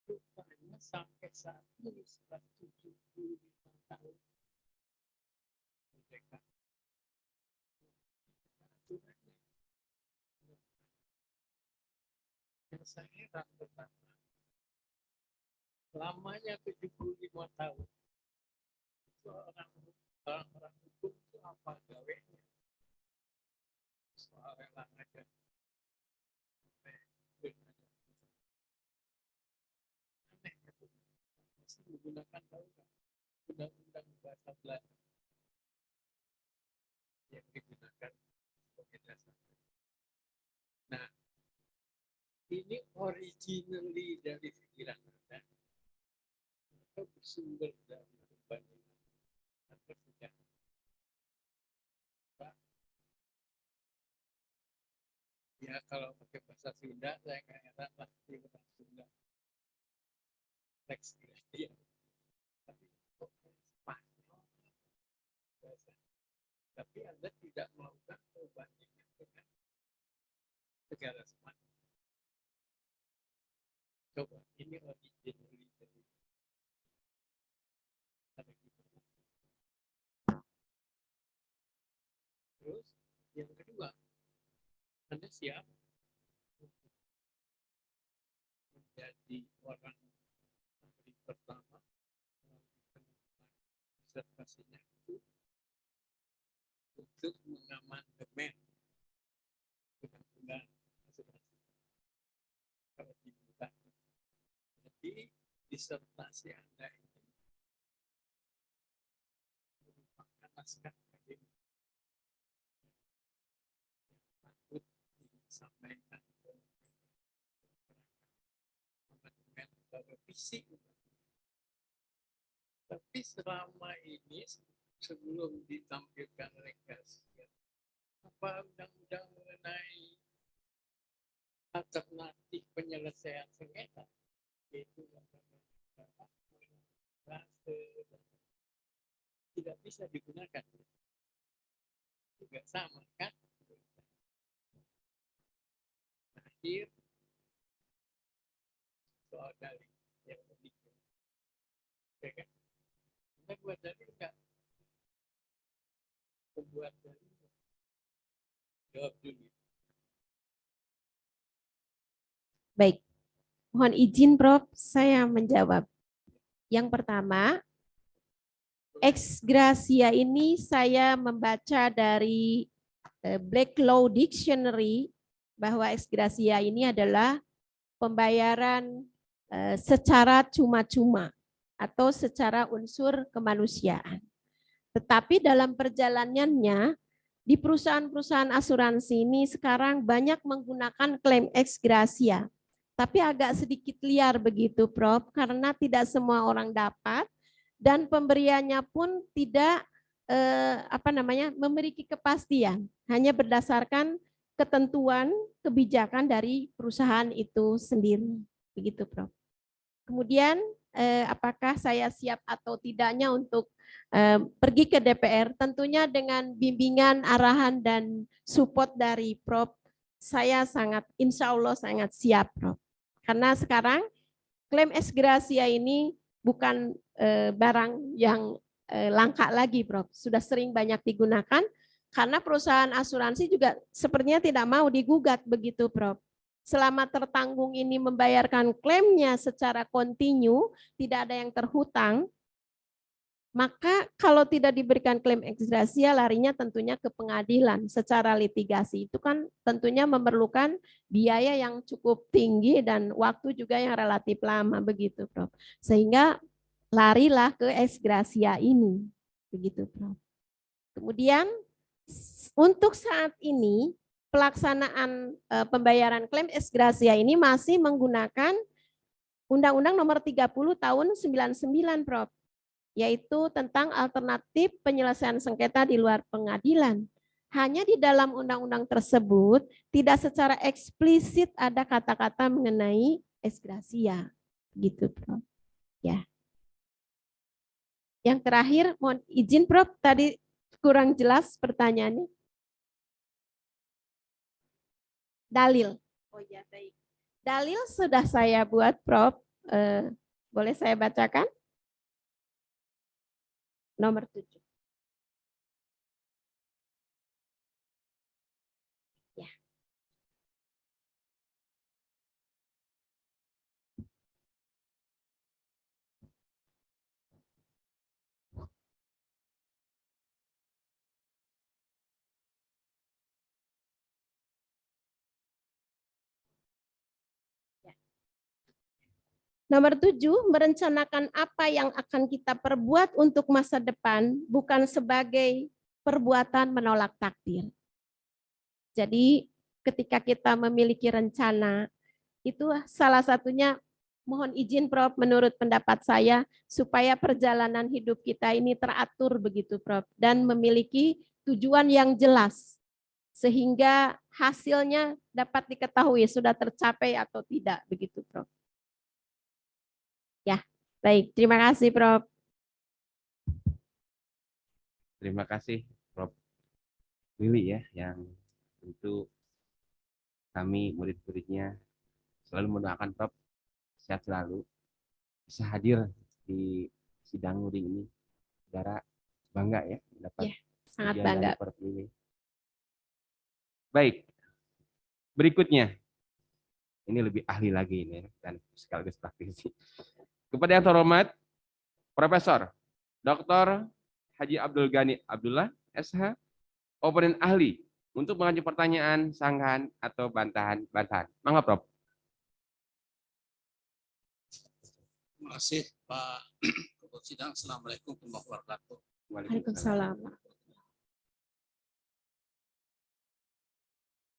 Rupanya sampai saat ini setelah 75 tahun merdeka. Aturannya. Yang saya heran pertama, lamanya 75 tahun. Itu orang-orang hukum itu apa gawenya? Soal lelang aja. Aneh gitu. Masih menggunakan tahu nggak? Undang-undang bahasa Belanda yang digunakan sebagai dasar. Nah, ini originally dari pikiran Anda atau bersumber dari perbandingan atau sejarah. Ya kalau pakai bahasa Sunda saya nggak heran lah di bahasa Sunda. Teks dia. Tapi kok Spanyol bahasa. Tapi Anda tidak melakukan perbandingan dengan negara Spanyol. Coba ini originally dari ada gimana. Terus yang kedua, Anda siap menjadi orang ahli pertama observasinya itu untuk mengamandemen undang-undang asuransi kalau dibuka. Jadi disertasi Anda ini merupakan naskah akademik patut disampaikan ke amandemen atau revisi. Tapi selama ini sebelum ditampilkan legasi, apa undang-undang mengenai alternatif penyelesaian sengketa yaitu tidak bisa digunakan, juga sama kan? Akhir soal dalil yang begitu, ya kan? Kita buat dalil enggak? Membuat dalil jawab dulu. Baik, mohon izin Prof, saya menjawab. Yang pertama, ex gratia ini saya membaca dari Black Law Dictionary bahwa ex gratia ini adalah pembayaran secara cuma-cuma atau secara unsur kemanusiaan. Tetapi dalam perjalanannya di perusahaan-perusahaan asuransi ini sekarang banyak menggunakan klaim ex gratia. Tapi agak sedikit liar begitu Prof, karena tidak semua orang dapat dan pemberiannya pun tidak memiliki kepastian, hanya berdasarkan ketentuan kebijakan dari perusahaan itu sendiri, begitu Prof. Kemudian apakah saya siap atau tidaknya untuk pergi ke DPR? Tentunya dengan bimbingan, arahan dan support dari Prof, saya sangat, insya Allah sangat siap Prof. Karena sekarang klaim ex gratia ini bukan barang yang langka lagi Prof. Sudah sering banyak digunakan karena perusahaan asuransi juga sepertinya tidak mau digugat begitu Prof. selama tertanggung ini membayarkan klaimnya secara kontinu, tidak ada yang terhutang, maka kalau tidak diberikan klaim ex gratia larinya tentunya ke pengadilan secara litigasi. Itu kan tentunya memerlukan biaya yang cukup tinggi dan waktu juga yang relatif lama begitu, Prof. Sehingga larilah ke ex gratia ini. Begitu, Prof. Kemudian untuk saat ini pelaksanaan pembayaran klaim ex gratia ini masih menggunakan Undang-Undang Nomor 30 Tahun 99, Prof, yaitu tentang alternatif penyelesaian sengketa di luar pengadilan. Hanya di dalam undang-undang tersebut tidak secara eksplisit ada kata-kata mengenai ex gratia. Gitu, Prof. Ya. Yang terakhir, mohon izin, Prof, tadi kurang jelas pertanyaannya. Dalil. Oh ya, baik. Dalil sudah saya buat, Prof. Boleh saya bacakan? Nomor 7. Ya. Nomor 7, merencanakan apa yang akan kita perbuat untuk masa depan, bukan sebagai perbuatan menolak takdir. Jadi ketika kita memiliki rencana, itu salah satunya, mohon izin, Prof, menurut pendapat saya, supaya perjalanan hidup kita ini teratur begitu, Prof, dan memiliki tujuan yang jelas, sehingga hasilnya dapat diketahui sudah tercapai atau tidak, begitu, Prof. Ya, baik. Terima kasih, Prof. Terima kasih, Prof. Willy ya, yang tentu kami murid-muridnya selalu mendoakan Prof sehat selalu, bisa hadir di sidang luring ini. Saudara bangga ya mendapat Sangat ujian bangga. dari Prof Willy. Baik, berikutnya ini lebih ahli lagi ini dan sekaligus praktisi. Kepada yang terhormat Profesor Dr. Haji Abdul Ghani Abdullah, SH, oponen ahli untuk mengajukan pertanyaan, sanggahan, atau bantahan. Mangga, Prof. Terima kasih Pak Ketua Sidang. Assalamualaikum warahmatullahi wabarakatuh. Waalaikumsalam.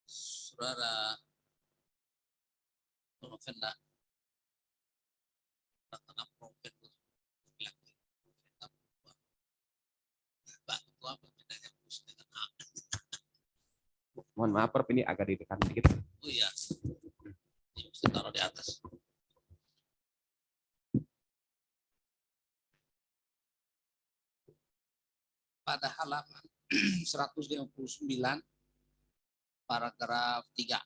Saudara Profenda, Pak Ketua Pembedanya khusus dengan A. Mohon maaf, Prof, ini agak ditekan sedikit. Oh iya, ini bisa taruh di atas. Pada halaman 159, paragraf 3.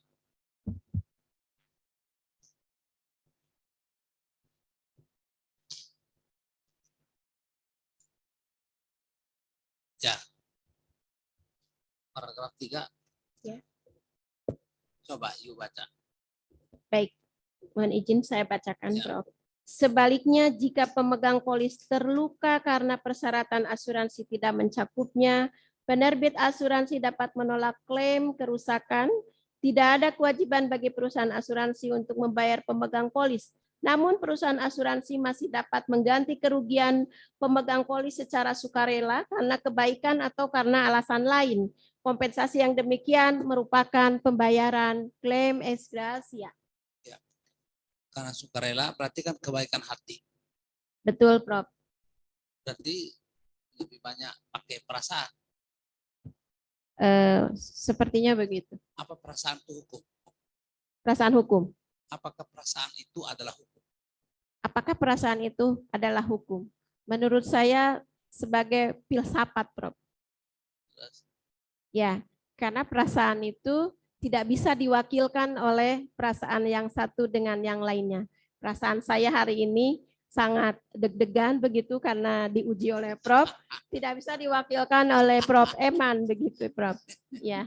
Ya. Paragraf 3. Ya. Coba yuk baca. Baik, mohon izin saya bacakan, Ya. Prof. Sebaliknya, jika pemegang polis terluka karena persyaratan asuransi tidak mencakupnya, penerbit asuransi dapat menolak klaim kerusakan. Tidak ada kewajiban bagi perusahaan asuransi untuk membayar pemegang polis. Namun perusahaan asuransi masih dapat mengganti kerugian pemegang polis secara sukarela karena kebaikan atau karena alasan lain. Kompensasi yang demikian merupakan pembayaran klaim ex gratia. Karena sukarela berarti kan kebaikan hati. Betul, Prof. Berarti lebih banyak pakai perasaan. Sepertinya begitu. Apa perasaan itu hukum? Perasaan hukum. Apakah perasaan itu adalah hukum? Apakah perasaan itu adalah hukum? Menurut saya sebagai filsafat, Prof. Ya, karena perasaan itu tidak bisa diwakilkan oleh perasaan yang satu dengan yang lainnya. Perasaan saya hari ini sangat deg-degan begitu karena diuji oleh Prof. Tidak bisa diwakilkan oleh Prof. Eman begitu, Prof. Ya.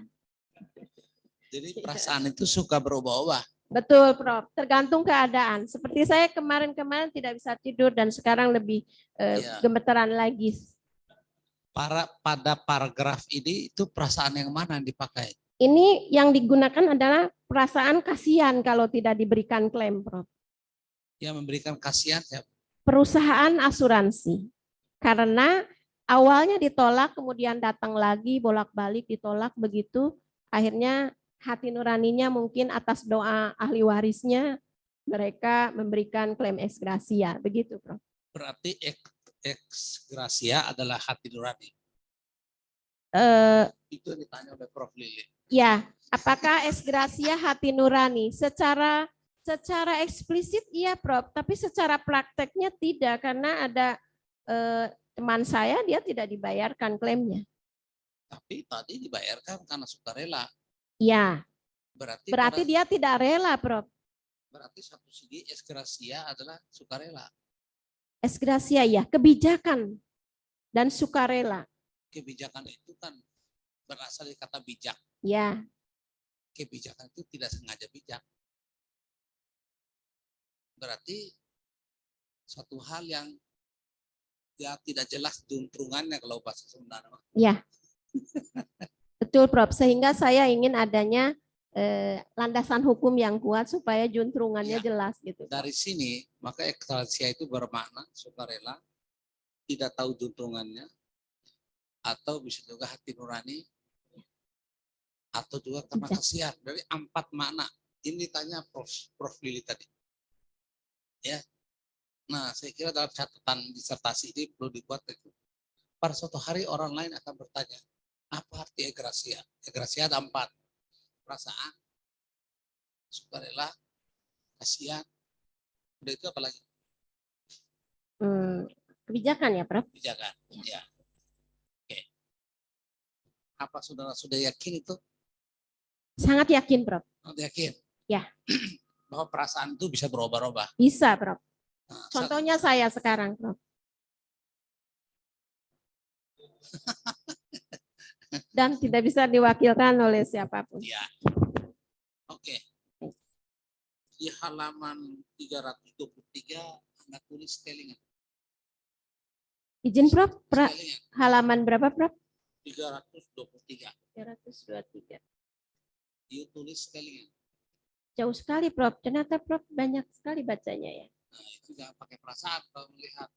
Jadi perasaan itu suka berubah-ubah. Betul, Prof. Tergantung keadaan. Seperti saya kemarin-kemarin tidak bisa tidur dan sekarang lebih Iya. gemeteran lagi. Pada paragraf ini itu perasaan yang mana yang dipakai? Ini yang digunakan adalah perasaan kasihan kalau tidak diberikan klaim, Prof. Yang memberikan kasihan siapa? Perusahaan asuransi. Karena awalnya ditolak, kemudian datang lagi, bolak-balik ditolak begitu. Akhirnya hati nuraninya mungkin atas doa ahli warisnya, mereka memberikan klaim ex gratia. Begitu, Prof. Berarti ex gratia adalah hati nurani. Itu yang ditanya oleh Prof. Lili. Ya, apakah ex gratia hati nurani? Secara eksplisit iya, Prof, tapi secara prakteknya tidak, karena ada teman saya dia tidak dibayarkan klaimnya. Tapi tadi dibayarkan karena sukarela. Ya, Berarti dia tidak rela, Prof. berarti satu segi ex gratia adalah sukarela. Ex gratia ya, kebijakan dan sukarela. Kebijakan itu kan berasal dari kata bijak. Ya, Kebijakan itu tidak sengaja bijak. Berarti suatu hal yang ya tidak jelas juntrungannya kalau bahasa Sunda. ya. Betul, Prof. Sehingga saya ingin adanya landasan hukum yang kuat supaya juntrungannya Ya. jelas gitu. Dari sini maka ex gratia itu bermakna sukarela, tidak tahu juntrungannya, atau bisa juga hati nurani, atau juga karena Bijak. kasihan. Dari 4 makna. Ini ditanya Prof. Lili tadi. Ya. Nah, saya kira dalam catatan disertasi ini perlu dibuat itu. Pada suatu hari orang lain akan bertanya, apa arti ex gratia? Ex gratia ada 4. Perasaan, sukarela, kasihan. Udah itu apa lagi? Kebijakan ya, Prof. Kebijakan. Ya. Oke. Apa saudara sudah yakin itu? Sangat yakin, Prof. Yakin? Ya. Bahwa perasaan itu bisa berubah-ubah. Bisa, Prof. Nah, Contohnya saya sekarang, Prof. Dan tidak bisa diwakilkan oleh siapapun. ya. Oke. Di halaman 323 Anda tulis stellingan. Izin, Prof. Stellingan Halaman berapa, Prof? 323. 323. Dia tulis stellingan. Jauh sekali, Prof. Ternyata Prof banyak sekali bacanya ya. Nah, itu jangan pakai perasaan kalau melihat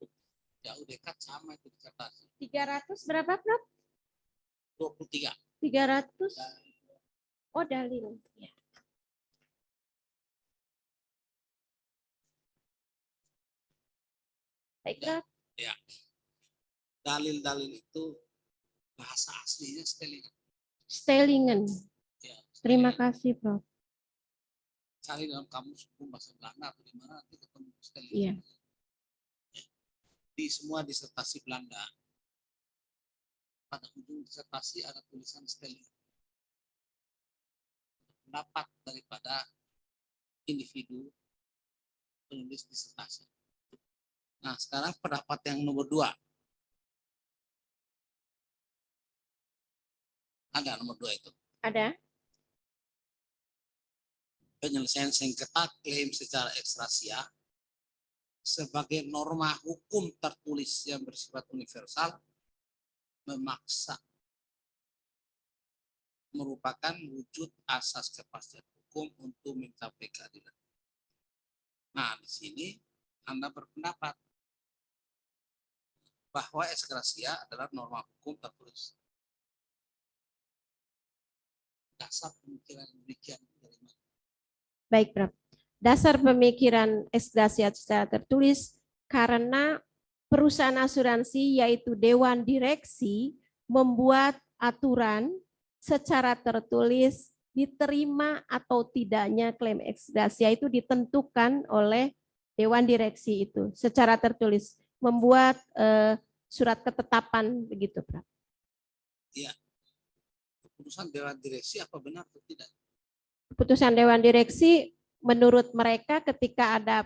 jauh dekat sama itu disertasi. 300 berapa, Prof? 23. 300. Oh, dalil. Ya. Baik, Prof. Ya. Dalil-dalil itu bahasa aslinya stellingan. Stellingen. Ya, Terima stellingan. kasih, Prof. Cari dalam kamus hukum bahasa Belanda atau di mana nanti ketemu stellingan. Iya. Ya. Di semua disertasi Belanda pada ujung disertasi ada tulisan stellingan. Pendapat daripada individu penulis disertasi. Nah, sekarang pendapat yang nomor 2. Ada nomor 2 itu. Ada? Penyelesaian sengketa klaim secara ex gratia sebagai norma hukum tertulis yang bersifat universal memaksa merupakan wujud asas kepastian hukum untuk mencapai keadilan. Nah, di sini Anda berpendapat bahwa ex gratia adalah norma hukum tertulis. Dasar pemikiran demikian dari mana? Baik, Prof. Dasar pemikiran ex gratia secara tertulis karena perusahaan asuransi yaitu Dewan Direksi membuat aturan secara tertulis diterima atau tidaknya klaim ex gratia itu ditentukan oleh Dewan Direksi itu secara tertulis membuat surat ketetapan begitu, Prof. Iya. Keputusan Dewan Direksi apa benar atau tidak? Keputusan Dewan Direksi menurut mereka ketika ada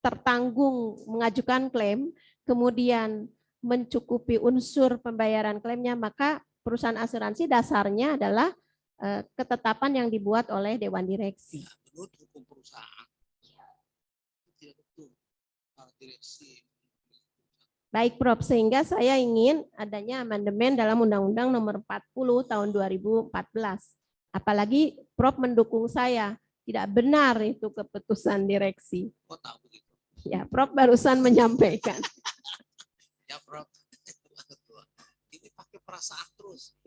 tertanggung mengajukan klaim, kemudian mencukupi unsur pembayaran klaimnya, maka perusahaan asuransi dasarnya adalah ketetapan yang dibuat oleh Dewan Direksi. Ya, menurut hukum perusahaan. Tidak betul. Direksi. Baik, Prof. Sehingga saya ingin adanya amandemen dalam Undang-Undang Nomor 40 Tahun 2014. Apalagi Prof mendukung saya. Tidak benar itu keputusan direksi. Kok tahu begitu? Ya, Prof barusan menyampaikan. Ya, Prof. Ini pakai perasaan terus.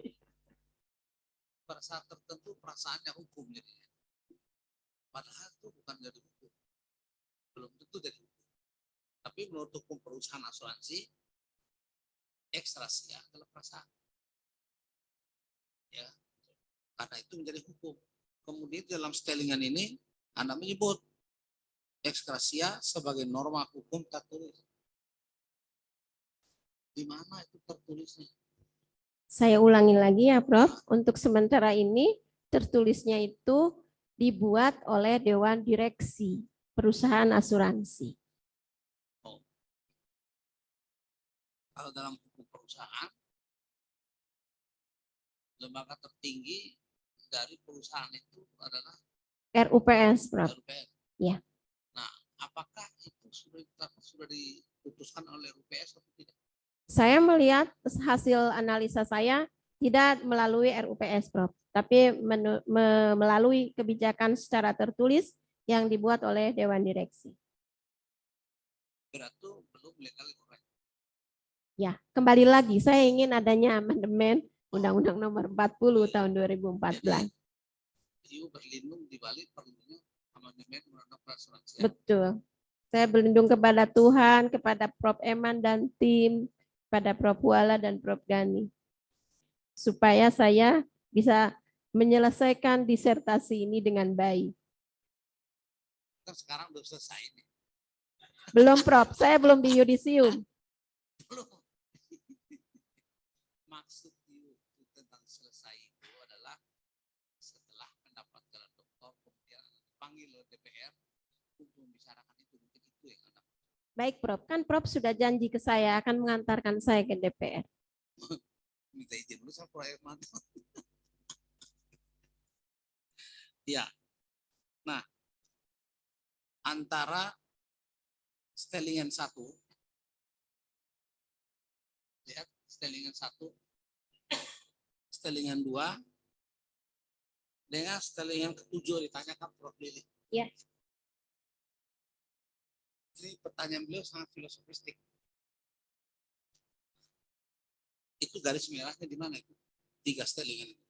Perasaan tertentu, perasaannya hukum jadinya. Padahal itu bukan dari hukum. Belum tentu dari hukum. Tapi menurut hukum perusahaan asuransi, ekstrasia adalah perasaan. Ya, karena itu menjadi hukum. Kemudian dalam setelingan ini, Anda menyebut ekstrasia sebagai norma hukum tertulis. Di mana itu tertulisnya? Saya ulangi lagi ya, Prof. Untuk sementara ini, tertulisnya itu dibuat oleh Dewan Direksi Perusahaan Asuransi. Kalau dalam hukum perusahaan, lembaga tertinggi dari perusahaan itu adalah RUPS, Prof. RUPS. Ya. Nah, apakah itu sudah diputuskan oleh RUPS atau tidak? Saya melihat hasil analisa saya tidak melalui RUPS, Prof. Tapi melalui kebijakan secara tertulis yang dibuat oleh Dewan Direksi. Berarti belum legal correct. Ya, kembali lagi, saya ingin adanya amandemen Undang-Undang Nomor 40 Tahun 2014. Iu berlindung di balik perlunya amandemen Undang-Undang Perasuransian. Betul. Saya berlindung kepada Tuhan, kepada Prof. Eman dan tim, kepada Prof. Wala dan Prof. Gani. Supaya saya bisa menyelesaikan disertasi ini dengan baik. Kan sekarang belum selesai ini. Belum, Prof. Saya belum di yudisium. Belum. Maksud iu tentang selesai itu adalah setelah mendapat gelar doktor, kemudian dipanggil oleh DPR untuk membicarakan itu. Mungkin itu yang Anda. Baik, Prof. Kan Prof sudah janji ke saya akan mengantarkan saya ke DPR. Minta izin dulu sama Prof. Herman. Ya. Nah, antara setelingan 1, lihat setelingan 1, setelingan 2, dengan setelingan ke-7 ditanyakan Prof. Lili. Ya. Ini pertanyaan beliau sangat filosofistik. Itu garis merahnya di mana itu? 3 setelingan itu.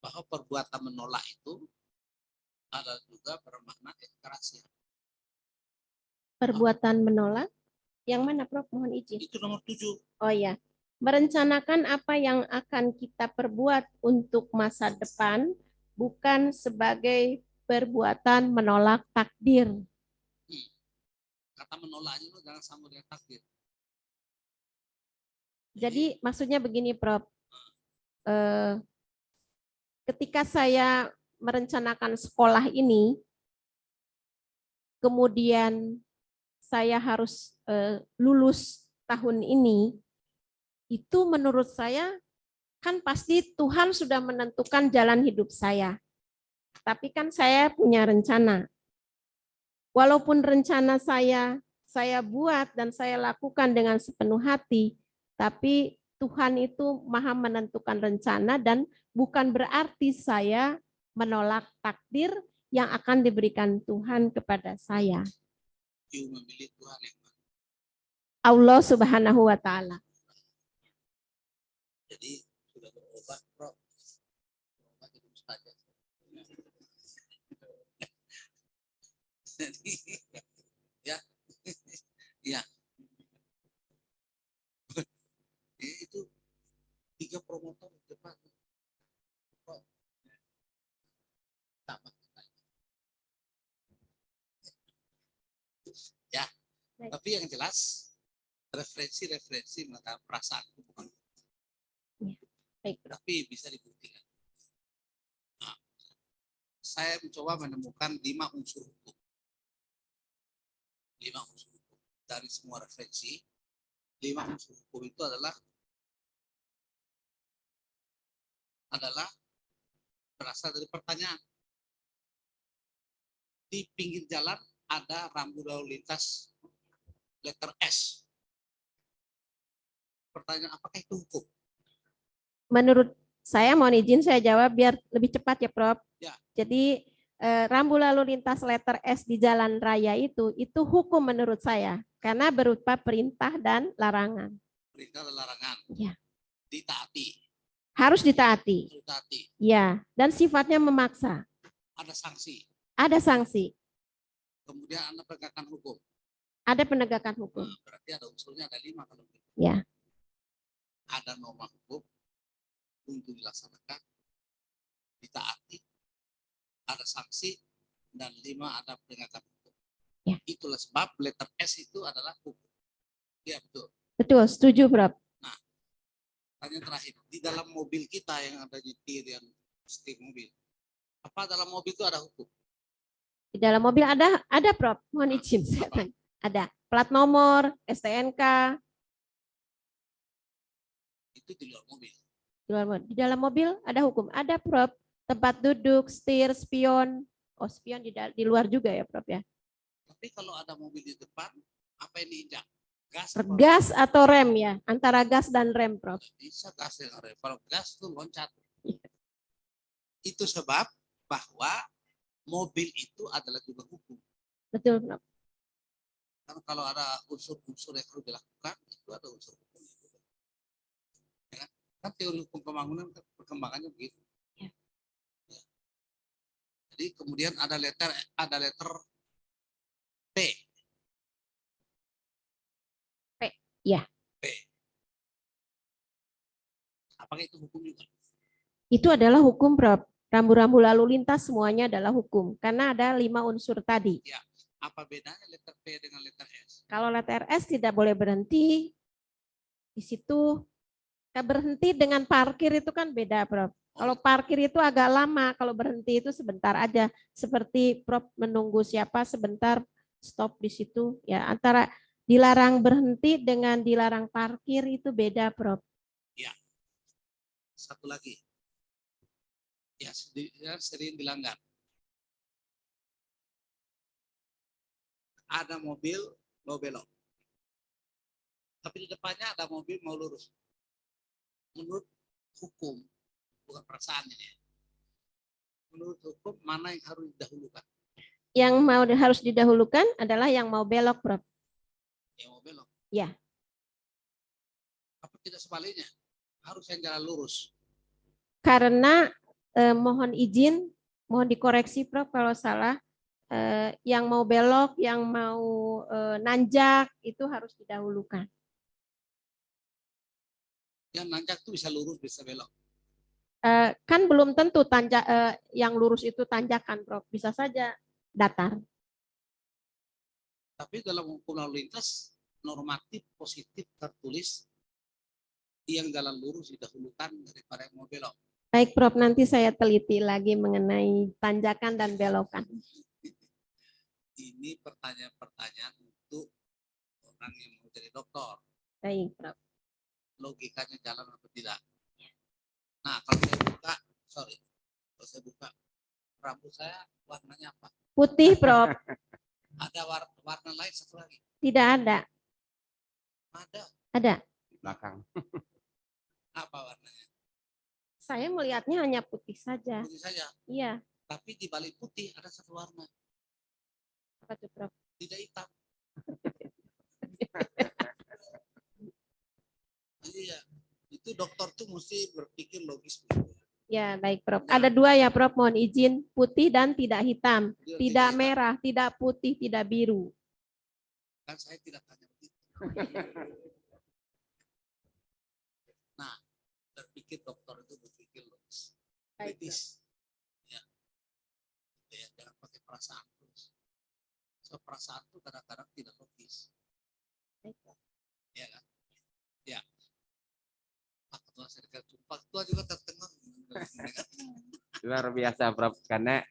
Bahwa perbuatan menolak itu adalah juga bermakna ekstrasia. Perbuatan menolak, yang mana, Prof? Mohon izin. Itu nomor 7. Oh ya, merencanakan apa yang akan kita perbuat untuk masa depan, bukan sebagai perbuatan menolak takdir. Kata menolaknya itu jangan sama dengan takdir. Jadi maksudnya begini, Prof. Ketika saya merencanakan sekolah ini, kemudian saya harus lulus tahun ini, itu menurut saya kan pasti Tuhan sudah menentukan jalan hidup saya. Tapi kan saya punya rencana. Walaupun rencana saya buat dan saya lakukan dengan sepenuh hati, tapi Tuhan itu maha menentukan rencana dan bukan berarti saya menolak takdir yang akan diberikan Tuhan kepada saya. You memilih Tuhan yang mana? Allah Subhanahu wa Ta'ala. Jadi sudah berobat, Prof. Berobat itu saja. Jadi, ya, ya. Itu 3 promotor depan. Ya, tapi yang jelas referensi mengatakan perasaan itu bukan. Baik. Tapi bisa dibuktikan. Nah, saya mencoba menemukan 5 unsur hukum. 5 unsur hukum dari semua referensi. 5 unsur hukum itu adalah adalah berasal dari pertanyaan. Di pinggir jalan ada rambu lalu lintas letter S. Pertanyaan, apakah itu hukum? Menurut saya, mohon izin saya jawab biar lebih cepat ya, Prof. Ya. Jadi rambu lalu lintas letter S di jalan raya itu hukum menurut saya karena berupa perintah dan larangan. Perintah dan larangan. Ya. Ditaati. Harus ditaati. Ditaati. Ya, dan sifatnya memaksa. Ada sanksi. Ada sanksi. Kemudian ada penegakan hukum. Ada penegakan hukum. Nah, berarti ada unsurnya ada 5 kalau begitu. Ya. Ada norma hukum untuk dilaksanakan, ditaati, ada sanksi, dan 5 ada penegakan hukum. Ya. Itulah sebab letter S itu adalah hukum. Ya betul. Betul, setuju, Prof. Tanya terakhir, di dalam mobil kita yang ada nyetir, yang setir mobil, apa dalam mobil itu ada hukum? Di dalam mobil ada Prof. Mohon izin saya tanya. Ada plat nomor, STNK. Itu di luar mobil. Di dalam mobil ada hukum. Ada, Prof. Tempat duduk, setir, spion. Oh, spion di luar juga ya, Prof ya. Tapi kalau ada mobil di depan, apa yang diinjak? Gas. Gas atau rem ya? Antara gas dan rem, Prof. Bisa gas dengan rem. Kalau gas itu loncat. Itu sebab bahwa mobil itu adalah juga hukum. Betul, Prof. Karena kalau ada unsur-unsur yang harus dilakukan, itu ada unsur hukum. Ya, kan teori hukum pembangunan perkembangannya begitu. Ya. Ya. Jadi kemudian ada letter P. Ya. P. Apakah itu hukum juga? Itu adalah hukum, Prof. Rambu-rambu lalu lintas semuanya adalah hukum. Karena ada 5 unsur tadi. Ya. Apa bedanya letter P dengan letter S? Kalau letter S tidak boleh berhenti. Di situ berhenti dengan parkir itu kan beda, Prof. Kalau parkir itu agak lama, kalau berhenti itu sebentar aja. Seperti Prof menunggu siapa sebentar, stop di situ. Ya, antara dilarang berhenti dengan dilarang parkir itu beda, Prof. Ya. Satu lagi. Ya, sering dilanggar. Ada mobil mau belok. Tapi di depannya ada mobil mau lurus. Menurut hukum, bukan perasaan ini. Menurut hukum, mana yang harus didahulukan? Yang harus didahulukan adalah yang mau belok, Prof. Yang mau belok? Ya. Apa tidak sebaliknya? Harus yang jalan lurus. Karena mohon izin, mohon dikoreksi, Prof, kalau salah. Yang mau belok, yang mau nanjak, itu harus didahulukan. Yang nanjak itu bisa lurus, bisa belok. Kan belum tentu yang lurus itu tanjakan, Prof. Bisa saja datar. Tapi dalam hukum lalu lintas, normatif positif tertulis yang jalan lurus didahulukan daripada yang mau belok. Baik, Prof. Nanti saya teliti lagi mengenai tanjakan dan belokan. Ini pertanyaan-pertanyaan untuk orang yang mau jadi dokter. Baik, Prof. Logikanya jalan atau tidak. Nah, kalau saya buka, rambut saya warnanya apa? Putih, Prof. Ada warna lain satu lagi? Tidak ada. Ada. Ada. Di belakang. Apa warnanya? Saya melihatnya hanya putih saja. Putih saja. Iya. Tapi di balik putih ada satu warna. Apa tuh, Prof? Tidak hitam. Iya. Itu dokter tuh mesti berpikir logis. Ya, baik, Prof. Ada 2 ya, Prof. Mohon izin, putih dan tidak hitam. Tidak merah, tidak putih, tidak biru. Kan saya tidak tanya begitu. Nah, berpikir dokter itu berpikir logis. Baik, Kritis. Ya. Ya, jangan pakai perasaan terus. So, perasaan itu kadang-kadang tidak logis. Ya kan? Ya. Pak Ketua Serikat Pak Ketua juga tertenang. Luar biasa, Prof. Karena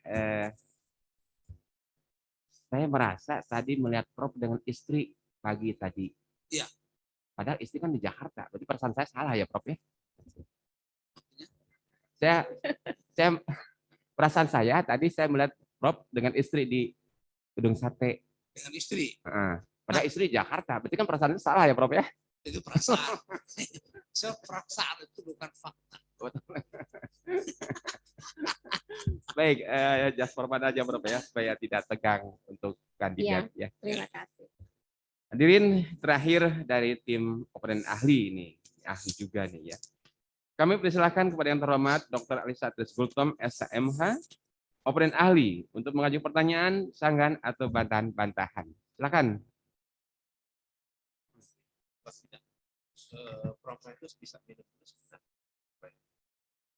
saya merasa tadi melihat Prof dengan istri pagi tadi. Iya. Padahal istri kan di Jakarta. Berarti perasaan saya salah ya, Prof ya? Saya perasaan saya tadi saya melihat Prof dengan istri di gedung sate. Dengan istri. Padahal istri di Jakarta. Berarti kan perasaan itu salah ya Prof ya? Itu perasaan. Perasaan itu bukan fakta. Baik, just format aja Prof ya, supaya tidak tegang untuk kandidat ya. Terima kasih. Hadirin terakhir dari tim komponen ahli ini, ahli juga nih ya. Kami persilakan kepada yang terhormat Dr. Alisatris Gultom, SHMH, komponen ahli untuk mengajukan pertanyaan, sanggahan atau bantahan-bantahan. Silakan. Profesor bisa minum terus.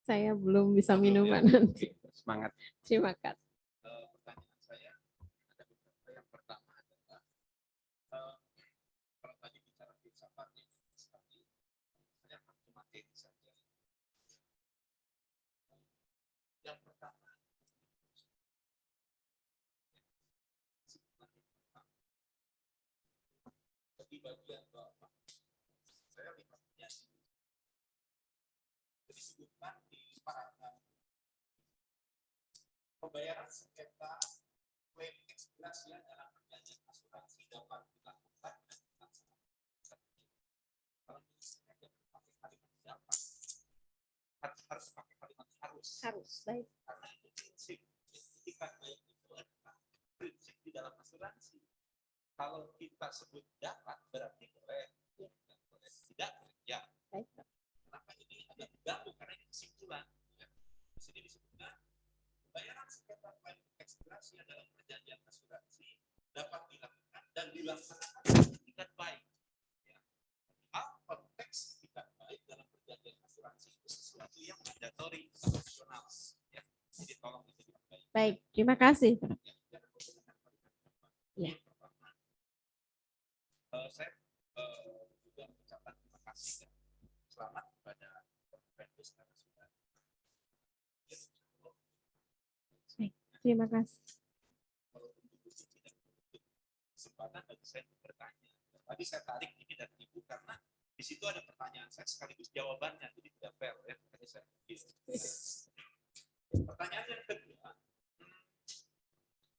Saya belum bisa minuman nanti. Semangat. Terima kasih. Pertanyaan saya ada beberapa. Yang pertama adalah kalau tadi bicara filsafat sekali, saya akan materi saja. Yang pertama, di bagian bawah, saya lihatnya disebutkan di paragraf pembayaran sengketa klaim eksplorasi dalam perjanjian asuransi dapat dilakukan dan dilaksanakan. Kalau misalnya pakai kalimat dapat, harus pakai kalimat harus. Harus, baik. Karena itu prinsip etikat baik itu adalah prinsip di dalam asuransi. Kalau kita sebut dapat berarti boleh, boleh tidak ya. Baik. Kenapa ini agak terganggu karena ini kesimpulan. Ya. Di sini disebutkan bayaran sengketa klaim eksplorasi dalam perjanjian asuransi dapat dilakukan dan dilaksanakan dengan etikat baik. Ya. Konteks etikat baik dalam perjanjian asuransi itu sesuatu yang mandatori, opsional. Ya. Jadi tolong itu dipakai. Baik, terima kasih. Ya. Saya juga mengucapkan terima kasih dan selamat kepada Profesor karena sudah. Baik, terima kasih. Kesempatan bagi saya untuk bertanya. Tadi saya tarik ini dari Ibu karena di situ ada pertanyaan saya sekaligus jawabannya, jadi tidak fair ya. Makanya saya pertanyaan yang kedua,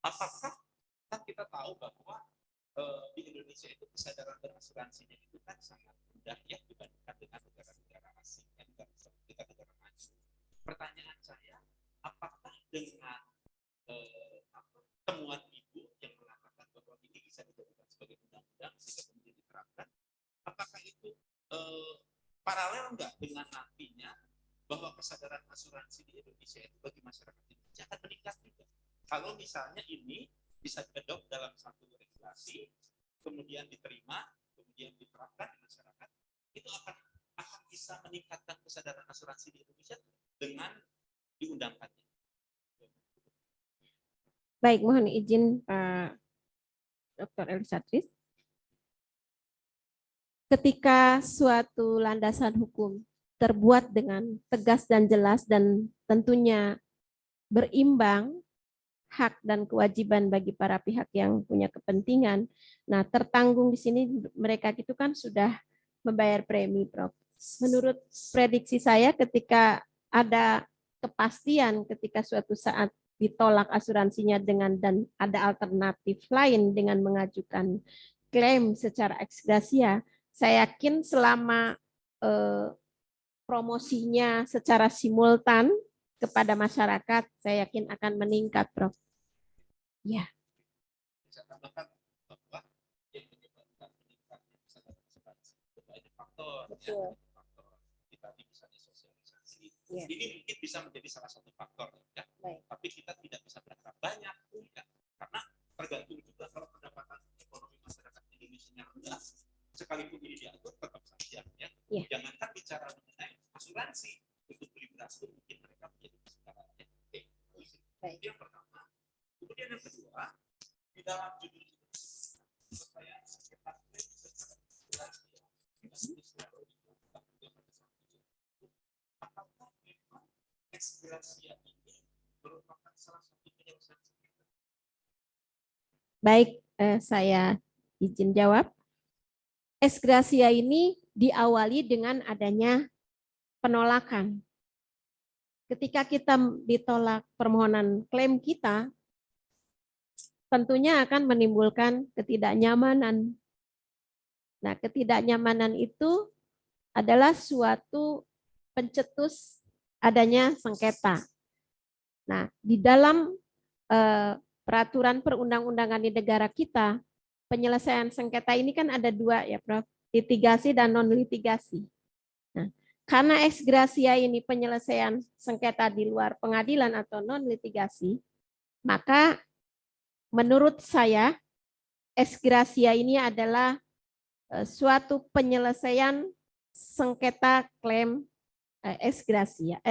apakah kan kita tahu bahwa di Indonesia itu kesadaran berasuransinya itu kan sangat rendah ya dibandingkan dengan negara-negara asing yang kita negara maju. Pertanyaan saya, apakah dengan temuan Ibu yang mengatakan bahwa ini bisa dijadikan sebagai undang-undang sehingga kemudian diterapkan, apakah itu paralel enggak dengan nantinya bahwa kesadaran asuransi di Indonesia itu bagi masyarakat Indonesia akan meningkat juga? Kalau misalnya ini bisa diadopt dalam satu regulasi, kemudian diterima, kemudian diterapkan di masyarakat, itu akan bisa meningkatkan kesadaran asuransi di Indonesia dengan diundangkannya. Baik, mohon izin Pak Dr. Alisatris. Ketika suatu landasan hukum terbuat dengan tegas dan jelas dan tentunya berimbang hak dan kewajiban bagi para pihak yang punya kepentingan. Nah, tertanggung di sini mereka itu kan sudah membayar premi, Prof. Menurut prediksi saya ketika ada kepastian ketika suatu saat ditolak asuransinya dengan dan ada alternatif lain dengan mengajukan klaim secara ex gratia, saya yakin selama promosinya secara simultan kepada masyarakat, saya yakin akan meningkat, Prof. Ya. Saya tambahkan bahwa yang menyebabkan meningkatnya kesadaran asuransi itu banyak faktor. Betul. Ya, faktor tadi misalnya sosialisasi. Ya. Ini mungkin bisa menjadi salah satu faktor, ya. Baik. Tapi kita tidak bisa berharap banyak, ya. Karena tergantung juga kalau pendapatan ekonomi masyarakat Indonesia rendah, sekalipun ini diatur tetap saja, ya. Ya. Jangankan bicara mengenai asuransi untuk beli beras itu mungkin mereka menjadi kesadaran. Baik. Yang pertama. Kemudian yang kedua, di dalam judul saya sekitar apakah memang eksgrasia ini merupakan salah satu penyelesaian sengketa? Baik, saya izin jawab. Ex gratia ini diawali dengan adanya penolakan. ketika kita ditolak permohonan klaim kita, tentunya akan menimbulkan ketidaknyamanan. Nah, ketidaknyamanan itu adalah suatu pencetus adanya sengketa. Nah, di dalam peraturan perundang-undangan di negara kita, penyelesaian sengketa ini kan ada dua ya, Prof. Litigasi dan non-litigasi. Nah, karena ex gratia ini penyelesaian sengketa di luar pengadilan atau non-litigasi, maka menurut saya ex gratia ini adalah suatu penyelesaian sengketa klaim ex gratia,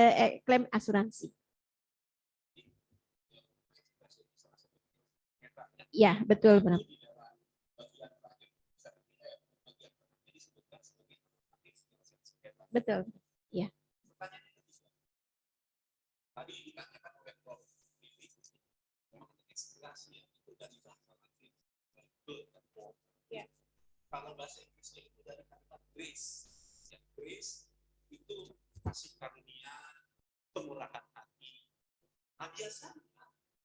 klaim asuransi. Ya, betul, Bro. Betul. Ya. Tadi dikatakan oleh Prof. itu dari bahasa Latin. Ya. Kalau bahasa Inggrisnya itu dari kata grace. Ya, grace itu kasih karunia, kemurahan hati. Nah, biasanya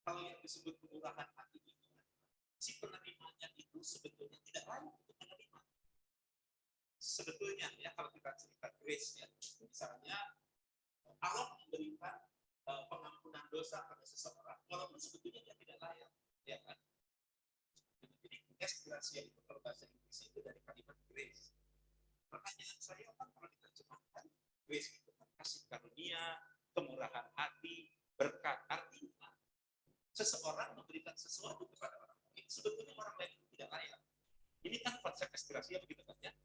kalau yang disebut kemurahan hati itu, si penerimanya itu sebetulnya tidak layak untuk menerima. Sebetulnya ya, kalau kita cerita grace ya, misalnya Allah memberikan pengampunan dosa pada seseorang, walaupun sebetulnya dia tidak layak, ya kan? Jadi ex gratia itu kalau bahasa Inggris itu dari kalimat grace. Pertanyaan saya kan kalau diterjemahkan grace itu kan kasih karunia, kemurahan hati, berkat. Artinya seseorang memberikan sesuatu kepada orang lain, sebetulnya orang lain itu tidak layak. Ini kan konsep ex gratia begitu kan ya?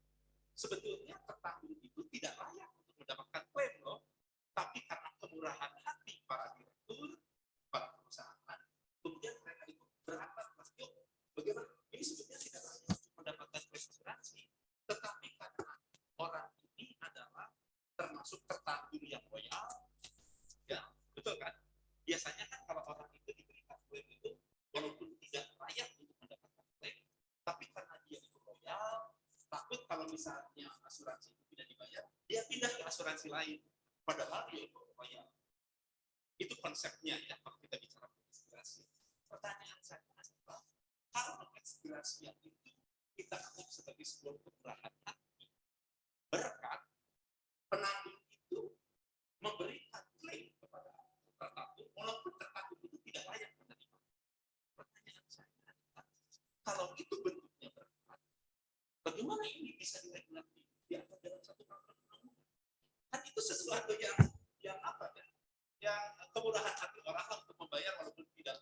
Sebetulnya petanggung itu tidak layak untuk mendapatkan klaim loh, tapi karena kemurahan hati para direktur, para perusahaan, kemudian mereka itu berapat, Mas Jo, bagaimana? Ini sebetulnya tidak layak untuk mendapatkan klaim asuransi, tetapi karena orang ini adalah termasuk tertanggung yang loyal, ya betul kan? Biasanya kan kalau orang itu diberikan klaim itu, walaupun tidak layak untuk mendapatkan klaim, tapi karena dia itu loyal, takut kalau misalnya asuransi itu tidak dibayar, dia pindah ke asuransi lain. Padahal dia itu loyal. Itu konsepnya ya, kalau kita bicara ex gratia. Pertanyaan saya adalah, kalau ex gratia itu kita anggap sebagai sebuah kemurahan hati, berkat penanggung itu memberikan klaim kepada tertanggung, walaupun tertanggung itu tidak layak menerima. Pertanyaan saya adalah, kalau itu bentuknya berkat, bagaimana ini bisa diregulasi diatur dalam satu peraturan undang-undang? Kan itu sesuatu yang apa ya? Yang kemurahan hati orang untuk membayar walaupun tidak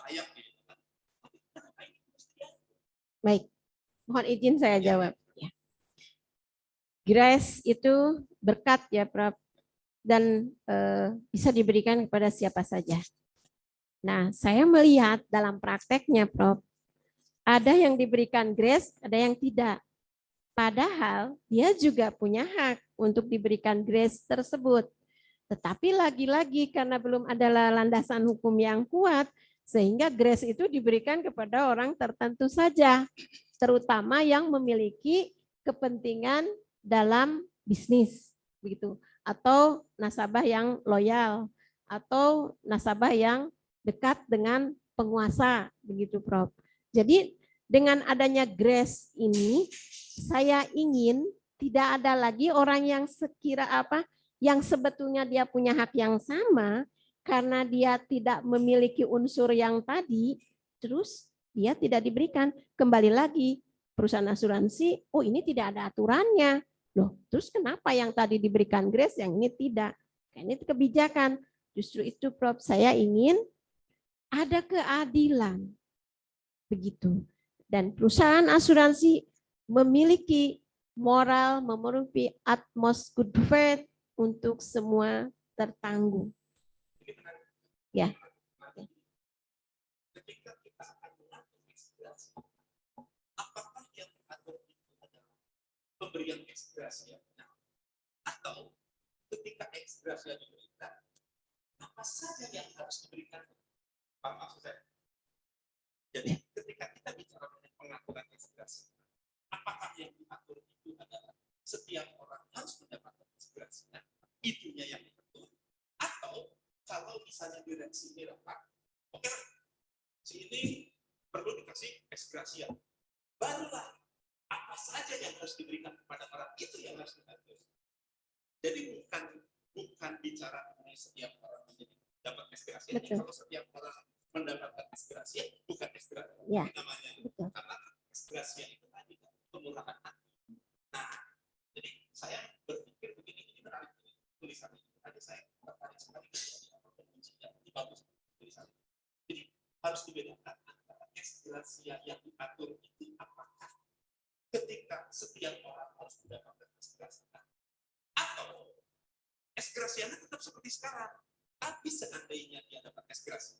layak gitu kan. Tapi kenapa ini mesti diatur? Baik. Mohon izin saya jawab. Ya. Grace itu berkat ya, Prof. Dan bisa diberikan kepada siapa saja. Nah, saya melihat dalam prakteknya, Prof, ada yang diberikan grace, ada yang tidak. Padahal dia juga punya hak untuk diberikan grace tersebut. Tetapi lagi-lagi karena belum ada landasan hukum yang kuat, sehingga grace itu diberikan kepada orang tertentu saja, terutama yang memiliki kepentingan dalam bisnis, begitu, atau nasabah yang loyal, atau nasabah yang dekat dengan penguasa, begitu, Prof. Jadi dengan adanya grace ini, saya ingin tidak ada lagi orang yang yang sebetulnya dia punya hak yang sama karena dia tidak memiliki unsur yang tadi, terus dia tidak diberikan. Kembali lagi, perusahaan asuransi, oh ini tidak ada aturannya. Loh, terus kenapa yang tadi diberikan grace, yang ini tidak? Ini kebijakan. Justru itu, Prof, saya ingin ada keadilan. Begitu. Dan perusahaan asuransi memiliki moral, memiliki utmost good faith untuk semua tertanggung. Ya. Ketika kita akan mengatur ex gratia, apakah yang diatur itu adalah pemberian ex gratia atau ketika ex gratia diberikan, apa saja yang harus diberikan? Pak, maksud saya. Jadi ketika kita bicara mengenai pengaturan ex gratia, apakah yang diatur itu adalah setiap orang harus mendapatkan ex gratia, itunya yang diatur, Atau kalau misalnya direksi ini rapat, oke lah, si ini perlu dikasih eksgrasia. Barulah apa saja yang harus diberikan kepada orang itu yang harus diatur. Jadi bukan bicara mengenai setiap orang menjadi dapat eksgrasia. Kalau setiap orang mendapatkan eksgrasia, bukan eksgrasia Ya, namanya. betul. Karena eksgrasia itu tadi kan kemurahan hati. Nah, jadi saya berpikir begini, ini menarik tulisan ini. Tadi saya tertarik sekali ini bagus tulisan. Jadi harus dibedakan antara eksgrasia yang diatur itu apakah ketika setiap orang harus mendapatkan eksgrasia atau eksgrasianya tetap seperti sekarang, tapi seandainya dia dapat eksgrasia,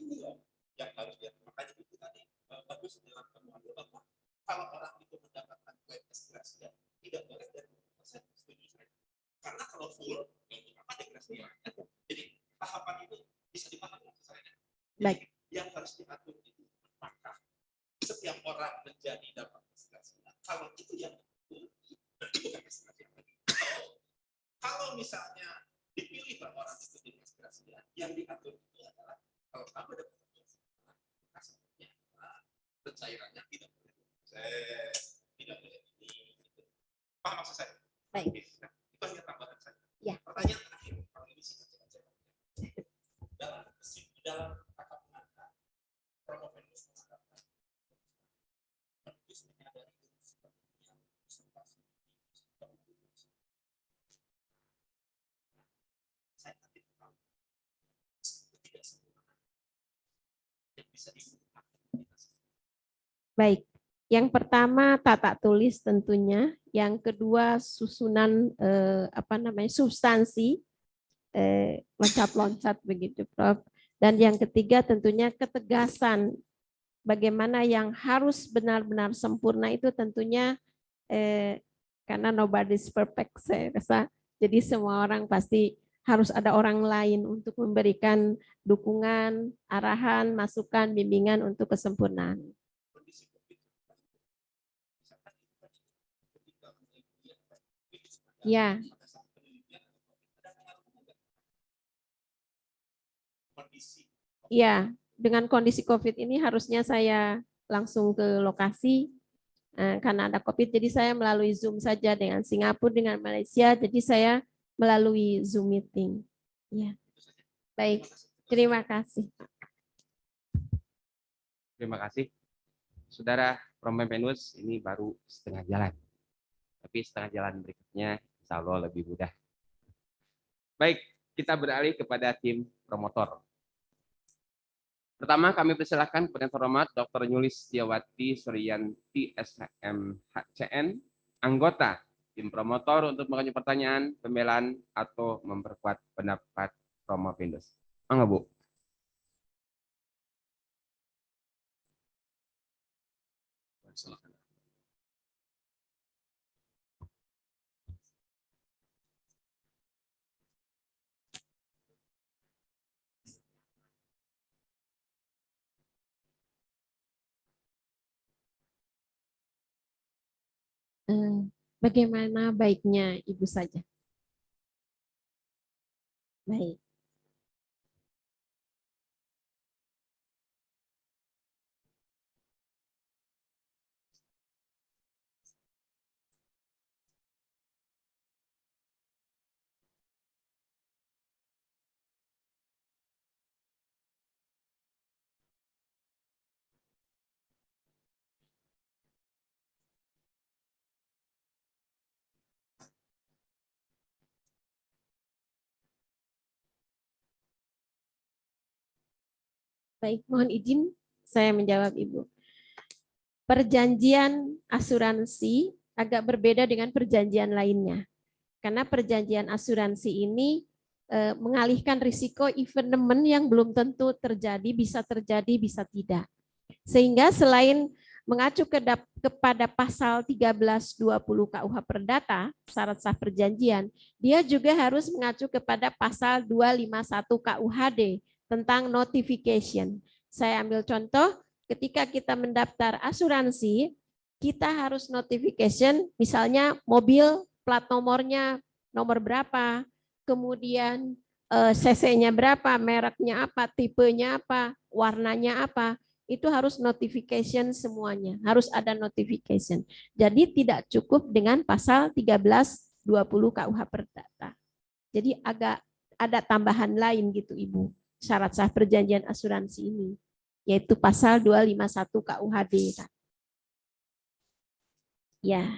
ini loh yang harus dia. Makanya itu tadi bagus dalam temuan bahwa kalau orang itu mendapatkan eksgrasia tidak boleh dari 100% setuju saya. Karena kalau full, apa eksgrasia? Jadi tahapan itu bisa dipahami saya. Baik. Yang harus diatur itu apakah setiap orang menjadi dapat eksgrasia. Kalau itu yang bukan eksgrasia lagi. Kalau misalnya dipilih orang itu di eksgrasia, yang diatur itu adalah kalau kamu dapat eksgrasia, pencairannya tidak boleh. Tidak boleh ini. Paham maksud saya? Baik. Nah, itu hanya tambahan saya. Ya. Pertanyaan terakhir, kalau ini singkat saja. Dalam kata pengantar, Promovendus mengatakan Promovendus menyadari yang observasi saya nanti tahu tidak sempurna yang bisa dibutuhkan. Baik. Yang pertama tata tulis tentunya, yang kedua susunan substansi, loncat-loncat begitu, Prof. Dan yang ketiga tentunya ketegasan bagaimana yang harus benar-benar sempurna itu tentunya karena nobody's perfect saya rasa. Jadi semua orang pasti harus ada orang lain untuk memberikan dukungan, arahan, masukan, bimbingan untuk kesempurnaan. Ya. Ya, dengan kondisi COVID ini harusnya saya langsung ke lokasi karena ada COVID, jadi saya melalui Zoom saja dengan Singapura, dengan Malaysia, jadi saya melalui Zoom meeting. Ya, baik, terima kasih. Terima kasih. Saudara Promovendus, ini baru setengah jalan. Tapi setengah jalan berikutnya insya Allah lebih mudah. Baik, kita beralih kepada tim promotor. Pertama, kami persilakan kepada yang terhormat Dr. Nyulistiawati Suryanti SMHCN, anggota tim promotor untuk mengajukan pertanyaan, pembelaan, atau memperkuat pendapat Promovendus. Mangga, Bu. Silakan. Bagaimana baiknya Ibu saja? Baik. Baik, mohon izin saya menjawab Ibu. Perjanjian asuransi agak berbeda dengan perjanjian lainnya. Karena perjanjian asuransi ini mengalihkan risiko evenement yang belum tentu terjadi, bisa tidak. Sehingga selain mengacu kepada pasal 1320 KUH Perdata, syarat sah perjanjian, dia juga harus mengacu kepada pasal 251 KUHD tentang notification. Saya ambil contoh, ketika kita mendaftar asuransi, kita harus notification, misalnya mobil plat nomornya nomor berapa, kemudian CC-nya berapa, mereknya apa, tipenya apa, warnanya apa, itu harus notification semuanya, harus ada notification. Jadi tidak cukup dengan pasal 1320 KUH Perdata. Jadi agak ada tambahan lain gitu Ibu, syarat sah perjanjian asuransi ini, yaitu pasal 251 KUHD. Ya.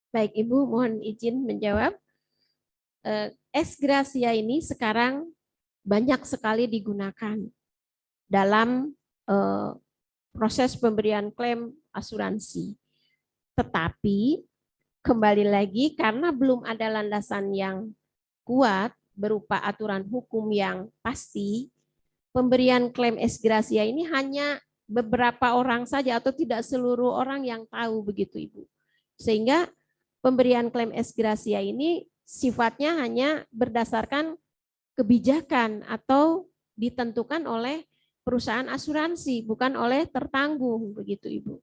Baik Ibu, mohon izin menjawab. Ex gratia ini sekarang banyak sekali digunakan dalam proses pemberian klaim asuransi. Tetapi kembali lagi karena belum ada landasan yang kuat berupa aturan hukum yang pasti, pemberian klaim ex gratia ini hanya beberapa orang saja atau tidak seluruh orang yang tahu begitu Ibu. Sehingga pemberian klaim ex gratia ini sifatnya hanya berdasarkan kebijakan atau ditentukan oleh perusahaan asuransi, bukan oleh tertanggung begitu Ibu.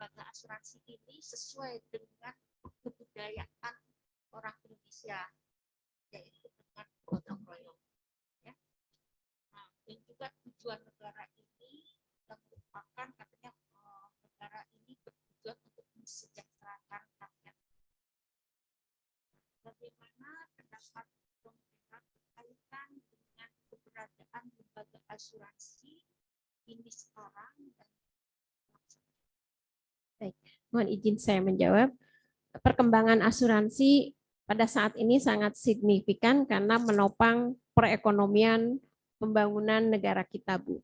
Lembaga asuransi ini sesuai dengan kebudayaan orang Indonesia, yaitu dengan gotong royong. Ya. Nah, dan juga tujuan negara ini yang merupakan katanya negara ini bertujuan untuk mensejahterakan rakyat. Bagaimana pendapat pemerintah berkaitan dengan keberadaan lembaga asuransi ini sekarang dan Baik, mohon izin saya menjawab. Perkembangan asuransi pada saat ini sangat signifikan karena menopang perekonomian pembangunan negara kita, Bu.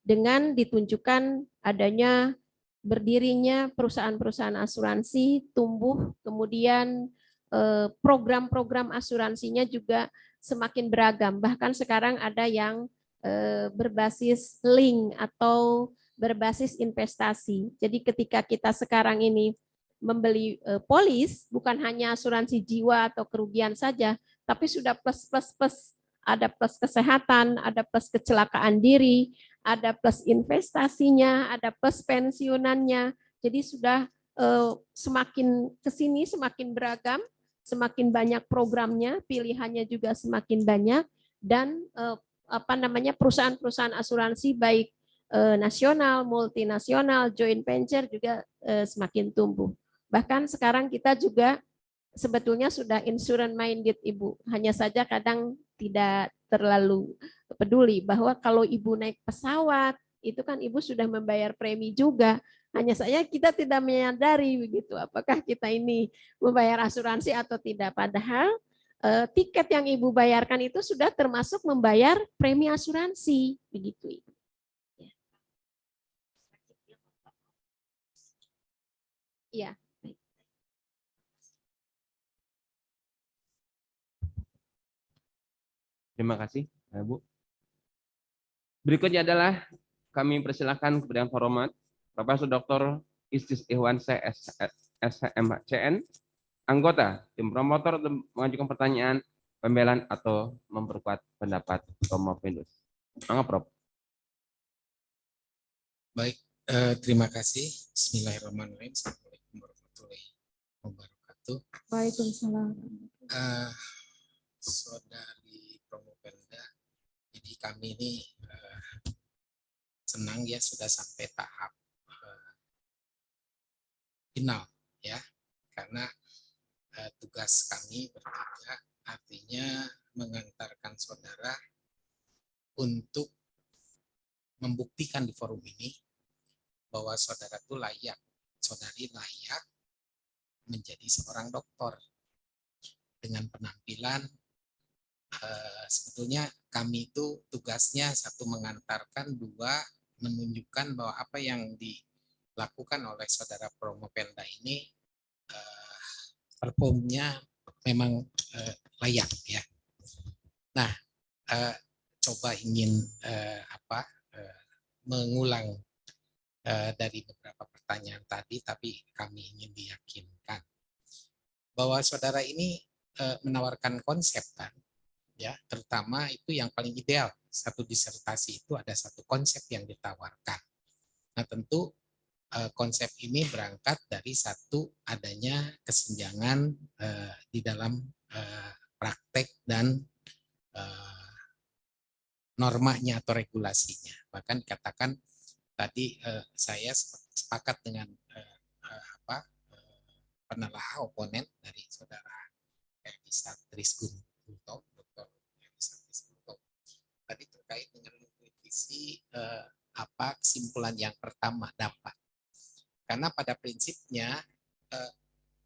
Dengan ditunjukkan adanya berdirinya perusahaan-perusahaan asuransi, tumbuh, kemudian program-program asuransinya juga semakin beragam. Bahkan sekarang ada yang berbasis link atau berbasis investasi. Jadi ketika kita sekarang ini membeli polis, bukan hanya asuransi jiwa atau kerugian saja, tapi sudah plus. Ada plus kesehatan, ada plus kecelakaan diri, ada plus investasinya, ada plus pensiunannya. Jadi sudah semakin ke sini semakin beragam, semakin banyak programnya, pilihannya juga semakin banyak, dan perusahaan-perusahaan asuransi baik nasional, multinasional, joint venture juga semakin tumbuh. Bahkan sekarang kita juga sebetulnya sudah insurance minded Ibu. Hanya saja kadang tidak terlalu peduli bahwa kalau Ibu naik pesawat, itu kan Ibu sudah membayar premi juga. Hanya saja kita tidak menyadari begitu apakah kita ini membayar asuransi atau tidak. Padahal tiket yang Ibu bayarkan itu sudah termasuk membayar premi asuransi begitu Ibu. Iya. Terima kasih, Bu. Berikutnya adalah kami persilakan kepada yang terhormat Profesor Dr. Istis Ihwansyah SMCN, anggota tim promotor untuk mengajukan pertanyaan, pembelaan atau memperkuat pendapat promovendus. Mangga, Prof. Baik, terima kasih. Bismillahirrahmanirrahim. Assalamualaikum warahmatullahi wabarakatuh. Waalaikumsalam. Saudari Promovenda kami ini senang ya sudah sampai tahap final ya, karena tugas kami bertiga artinya mengantarkan saudara untuk membuktikan di forum ini bahwa saudara itu layak, saudari layak menjadi seorang dokter dengan penampilan. Sebetulnya kami itu tugasnya satu mengantarkan, dua menunjukkan bahwa apa yang dilakukan oleh saudara Promopelda ini performnya memang layak ya. Nah, coba ingin mengulang dari beberapa pertanyaan tadi, tapi kami ingin diyakinkan bahwa saudara ini menawarkan konsep kan, ya, terutama itu yang paling ideal. Satu disertasi itu ada satu konsep yang ditawarkan. Nah, tentu konsep ini berangkat dari satu adanya kesenjangan di dalam praktek dan normanya atau regulasinya. Bahkan dikatakan tadi saya sepakat dengan penelaah oponen dari saudara Elisa Trisgunto, Dr. Elisa Trisgunto. Tadi terkait dengan mengkritisi apa kesimpulan yang pertama dapat. Karena pada prinsipnya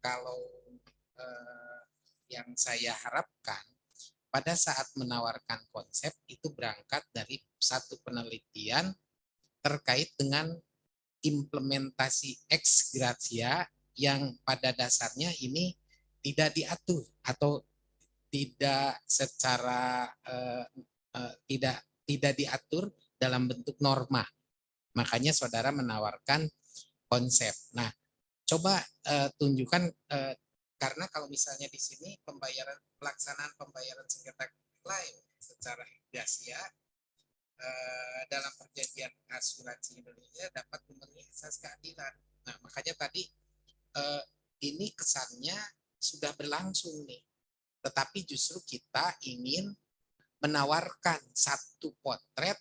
kalau yang saya harapkan pada saat menawarkan konsep itu berangkat dari satu penelitian terkait dengan implementasi ex gratia yang pada dasarnya ini tidak diatur atau tidak secara tidak diatur dalam bentuk norma. Makanya saudara menawarkan konsep. Nah, coba tunjukkan karena kalau misalnya di sini pelaksanaan pembayaran sengketa klaim secara gratia dalam perjanjian asuransi Indonesia dapat memenuhi asas keadilan. Nah, makanya tadi ini kesannya sudah berlangsung nih. Tetapi justru kita ingin menawarkan satu potret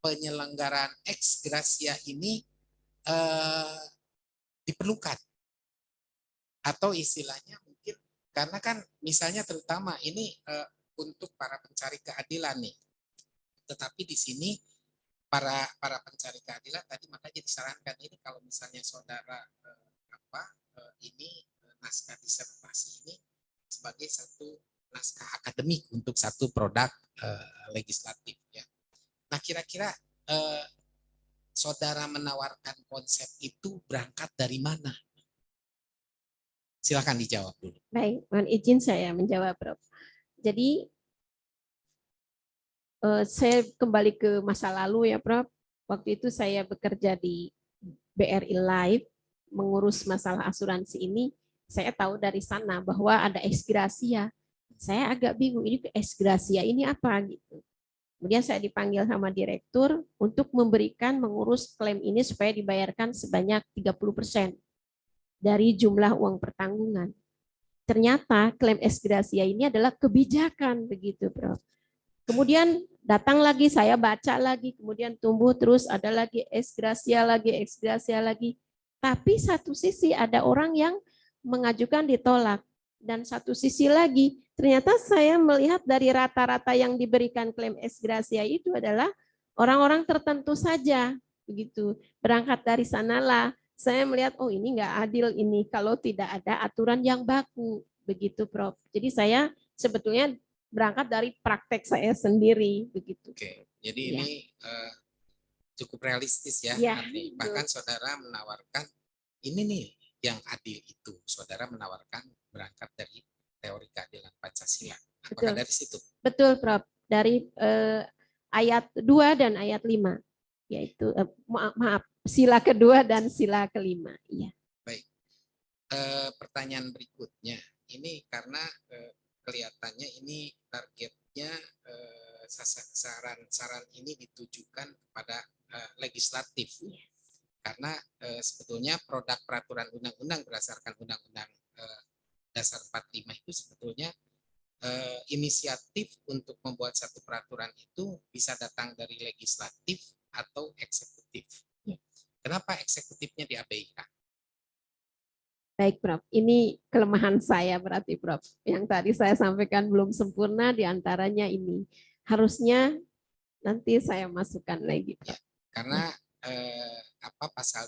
penyelenggaraan ex gratia ini diperlukan. Atau istilahnya mungkin karena kan misalnya terutama ini untuk para pencari keadilan nih. Tetapi di sini para pencari keadilan tadi makanya disarankan ini kalau misalnya saudara ini naskah disertasi ini sebagai satu naskah akademik untuk satu produk legislatif ya. Nah, kira-kira saudara menawarkan konsep itu berangkat dari mana? Silakan dijawab dulu. Baik, mohon izin saya menjawab, Prof. Jadi saya kembali ke masa lalu ya, Prof. Waktu itu saya bekerja di BRI Live mengurus masalah asuransi ini. Saya tahu dari sana bahwa ada ex gratia. Saya agak bingung ini ex gratia ini apa gitu. Kemudian saya dipanggil sama direktur untuk mengurus klaim ini supaya dibayarkan sebanyak 30% dari jumlah uang pertanggungan. Ternyata klaim ex gratia ini adalah kebijakan begitu, Prof. Kemudian datang lagi, saya baca lagi, kemudian tumbuh terus ada lagi ex gratia lagi. Tapi satu sisi ada orang yang mengajukan ditolak dan satu sisi lagi ternyata saya melihat dari rata-rata yang diberikan klaim ex gratia itu adalah orang-orang tertentu saja begitu. Berangkat dari sanalah saya melihat oh ini nggak adil ini kalau tidak ada aturan yang baku begitu, Prof. Jadi saya sebetulnya berangkat dari praktek saya sendiri begitu. Oke, jadi ini cukup realistis ya. Ya, bahkan saudara menawarkan ini nih yang adil itu. Saudara menawarkan berangkat dari teori keadilan Pancasila. Apakah betul. dari situ? Betul, Prof. Dari ayat 2 dan ayat 5. Yaitu maaf, sila kedua dan sila kelima. Iya. Baik. Pertanyaan berikutnya. Ini karena kelihatannya ini targetnya saran ini ditujukan kepada legislatif. Karena sebetulnya produk peraturan undang-undang berdasarkan Undang-Undang Dasar 45 itu sebetulnya inisiatif untuk membuat satu peraturan itu bisa datang dari legislatif atau eksekutif. Kenapa eksekutifnya diabaikan? Baik, Prof. Ini kelemahan saya berarti, Prof. Yang tadi saya sampaikan belum sempurna, diantaranya ini. Harusnya nanti saya masukkan lagi, Prof. Karena pasal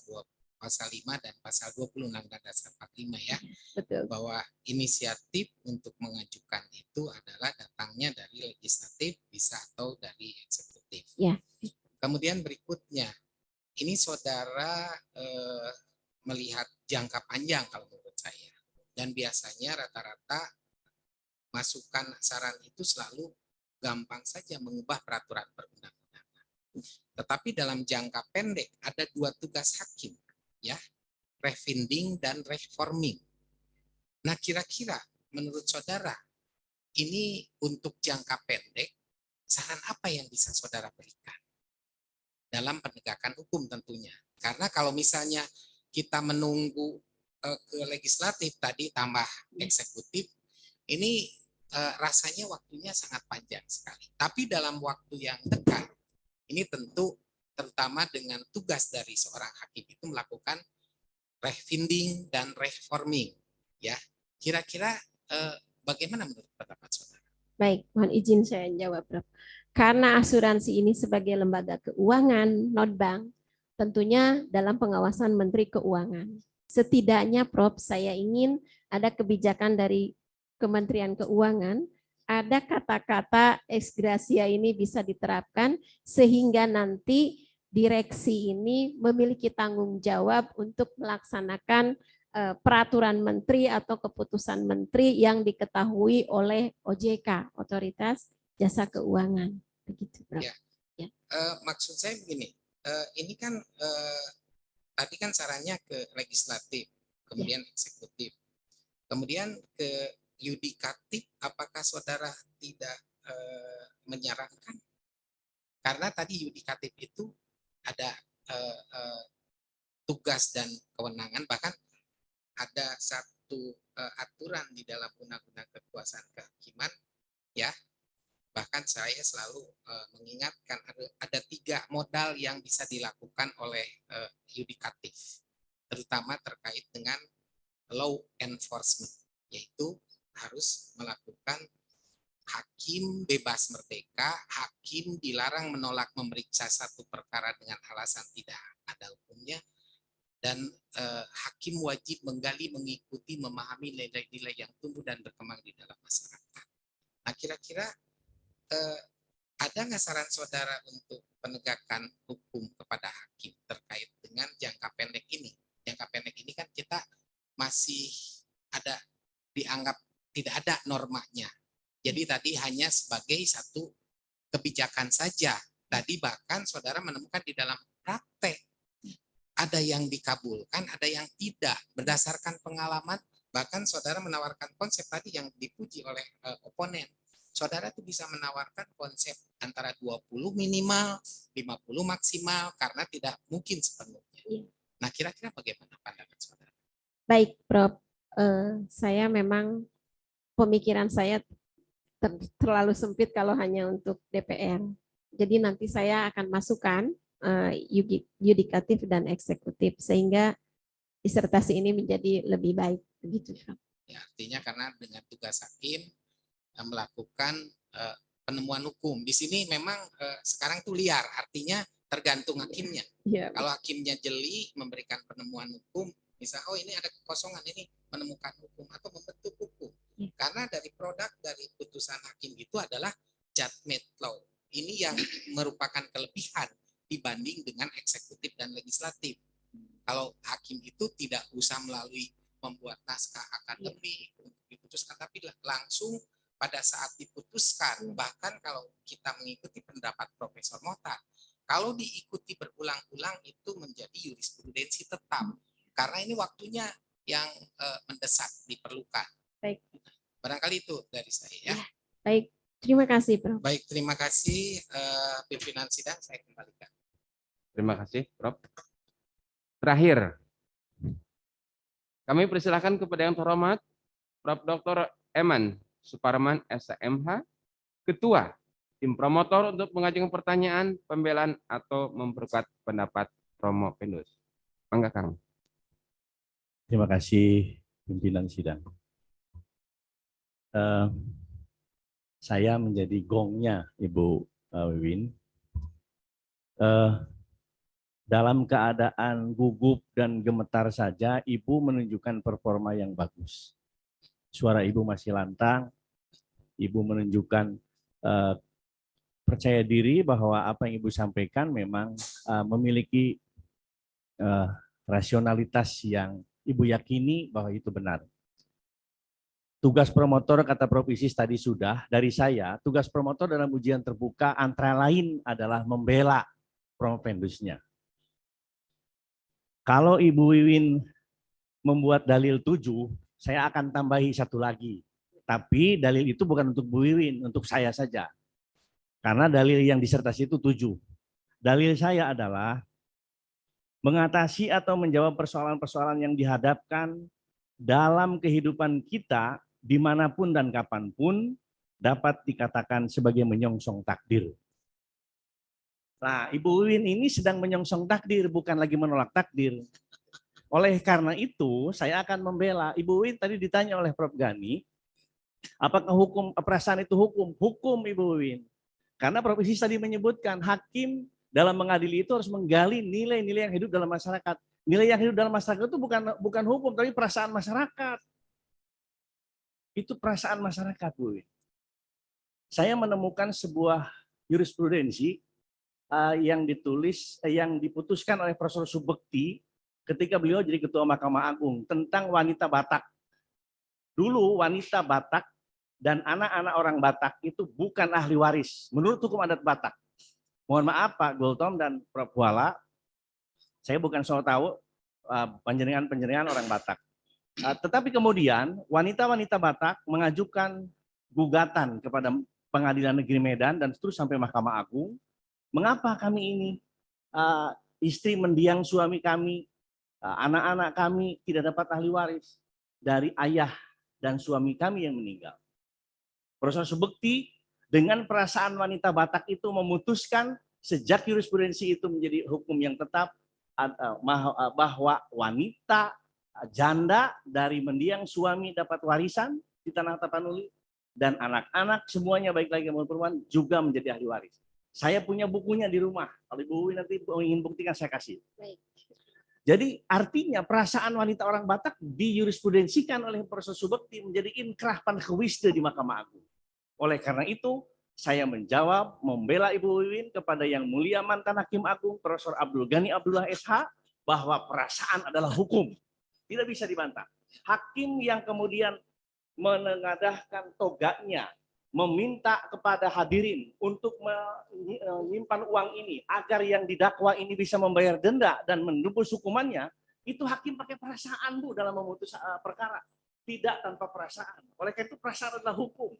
5 dan pasal 20 Undang-Undang Dasar 45 ya, Betul. bahwa inisiatif untuk mengajukan itu adalah datangnya dari legislatif bisa atau dari eksekutif. Ya. Kemudian berikutnya, ini saudara melihat jangka panjang kalau menurut saya, dan biasanya rata-rata masukan saran itu selalu gampang saja mengubah peraturan perundang-undangan. Tetapi dalam jangka pendek ada dua tugas hakim, ya, refinding dan reforming. Nah, kira-kira menurut saudara ini untuk jangka pendek saran apa yang bisa saudara berikan dalam penegakan hukum tentunya? Karena kalau misalnya kita menunggu ke legislatif tadi tambah eksekutif, ini rasanya waktunya sangat panjang sekali. Tapi dalam waktu yang dekat, ini tentu terutama dengan tugas dari seorang hakim itu melakukan refinding dan reforming, ya. Kira-kira bagaimana menurut pendapat saudara? Baik, mohon izin saya jawab, Prof. Karena asuransi ini sebagai lembaga keuangan, not bank, tentunya dalam pengawasan Menteri Keuangan. Setidaknya, Prof, saya ingin ada kebijakan dari Kementerian Keuangan, ada kata-kata ex gratia ini bisa diterapkan sehingga nanti direksi ini memiliki tanggung jawab untuk melaksanakan peraturan menteri atau keputusan menteri yang diketahui oleh OJK, Otoritas Jasa Keuangan. Begitu, Prof. Ya. Maksud saya begini, ini kan tadi kan sarannya ke legislatif, kemudian eksekutif, kemudian ke yudikatif. Apakah saudara tidak menyarankan? Karena tadi yudikatif itu ada tugas dan kewenangan, bahkan ada satu aturan di dalam Undang-Undang Kekuasaan Kehakiman, ya. Bahkan saya selalu mengingatkan ada 3 modal yang bisa dilakukan oleh yudikatif, terutama terkait dengan law enforcement, yaitu harus melakukan hakim bebas merdeka, hakim dilarang menolak memeriksa satu perkara dengan alasan tidak ada hukumnya, dan hakim wajib menggali, mengikuti, memahami nilai-nilai yang tumbuh dan berkembang di dalam masyarakat. Nah, kira-kira ada nggak saran saudara untuk penegakan hukum kepada hakim terkait dengan jangka pendek ini? Jangka pendek ini kan kita masih ada dianggap tidak ada normanya. Jadi tadi hanya sebagai satu kebijakan saja. Tadi bahkan saudara menemukan di dalam praktek ada yang dikabulkan, ada yang tidak. Berdasarkan pengalaman, bahkan saudara menawarkan konsep tadi yang dipuji oleh oponen. Saudara tuh bisa menawarkan konsep antara 20 minimal, 50 maksimal, karena tidak mungkin sepenuhnya. Nah, kira-kira bagaimana pandangan saudara? Baik, Prof. Saya memang pemikiran saya terlalu sempit kalau hanya untuk DPR. Jadi nanti saya akan masukkan yudikatif dan eksekutif sehingga disertasi ini menjadi lebih baik. Begitu, Prof. Ya, artinya karena dengan tugas hakim melakukan penemuan hukum. Di sini memang sekarang itu liar, artinya tergantung hakimnya. Ya. Kalau hakimnya jeli memberikan penemuan hukum, misalnya oh ini ada kekosongan, ini menemukan hukum atau membentuk hukum. Ya. Karena dari produk dari putusan hakim itu adalah judgment law. Ini yang merupakan kelebihan dibanding dengan eksekutif dan legislatif. Kalau hakim itu tidak usah melalui membuat naskah akademik untuk diputuskan, tapi langsung pada saat diputuskan. Bahkan kalau kita mengikuti pendapat Profesor Mokhtar, kalau diikuti berulang-ulang itu menjadi jurisprudensi tetap. Karena ini waktunya yang mendesak diperlukan. Baik. Barangkali itu dari saya. Ya. Baik, terima kasih, Prof. Baik, terima kasih pimpinan sidang, saya kembalikan. Terima kasih, Prof. Terakhir, kami persilahkan kepada yang terhormat Prof. Dr. Eman Suparman, SMH, Ketua tim promotor untuk mengajukan pertanyaan, pembelaan, atau memperkuat pendapat Romo Pendus. Mangga Kang. Terima kasih pimpinan sidang. Saya menjadi gongnya Ibu Wiwin. Dalam keadaan gugup dan gemetar saja, Ibu menunjukkan performa yang bagus. Suara Ibu masih lantang, Ibu menunjukkan percaya diri bahwa apa yang Ibu sampaikan memang memiliki rasionalitas yang Ibu yakini bahwa itu benar. Tugas promotor, kata Prof. Isis tadi sudah, dari saya, tugas promotor dalam ujian terbuka antara lain adalah membela Promopendusnya. Kalau Ibu Wiwin membuat dalil 7, saya akan tambahi satu lagi. Tapi dalil itu bukan untuk Bu Wiwin, untuk saya saja. Karena dalil yang disertasi itu 7. Dalil saya adalah mengatasi atau menjawab persoalan-persoalan yang dihadapkan dalam kehidupan kita dimanapun dan kapanpun dapat dikatakan sebagai menyongsong takdir. Nah, Ibu Wiwin ini sedang menyongsong takdir, bukan lagi menolak takdir. Oleh karena itu, saya akan membela. Ibu Wiwin tadi ditanya oleh Prof. Gani, apakah hukum perasaan itu hukum? Hukum, Ibu Wiwin. Karena Prof. Isis tadi menyebutkan hakim dalam mengadili itu harus menggali nilai-nilai yang hidup dalam masyarakat. Nilai yang hidup dalam masyarakat itu bukan hukum, tapi perasaan masyarakat. Itu perasaan masyarakat, Bu. Saya menemukan sebuah jurisprudensi yang diputuskan oleh Profesor Subekti ketika beliau jadi Ketua Mahkamah Agung tentang wanita Batak. Dulu wanita Batak dan anak-anak orang Batak itu bukan ahli waris menurut hukum adat Batak. Mohon maaf Pak Gultom dan Prof. Kuala, saya bukan soal tahu panjenengan orang Batak. Tetapi kemudian wanita-wanita Batak mengajukan gugatan kepada Pengadilan Negeri Medan dan terus sampai Mahkamah Agung. Mengapa kami ini istri mendiang suami kami, anak-anak kami tidak dapat ahli waris dari ayah dan suami kami yang meninggal. Profesor Subekti dengan perasaan wanita Batak itu memutuskan sejak jurisprudensi itu menjadi hukum yang tetap bahwa wanita janda dari mendiang suami dapat warisan di Tanah Tapanuli dan anak-anak semuanya baik laki maupun perempuan juga menjadi ahli waris. Saya punya bukunya di rumah. Kalau Ibu nanti ingin buktikan saya kasih. Baik. Jadi artinya perasaan wanita orang Batak dijurisprudensikan oleh Profesor Subekti menjadi inkrah pangewisde di Mahkamah Agung. Oleh karena itu saya menjawab membela Ibu Wiwin kepada yang mulia mantan Hakim Agung Profesor Abdul Ghani Abdullah SH bahwa perasaan adalah hukum. Tidak bisa dibantah. Hakim yang kemudian menengadahkan toganya, meminta kepada hadirin untuk menyimpan uang ini agar yang didakwa ini bisa membayar denda dan menebus hukumannya, itu hakim pakai perasaan Bu dalam memutus perkara. Tidak tanpa perasaan. Oleh karena itu perasaan adalah hukum.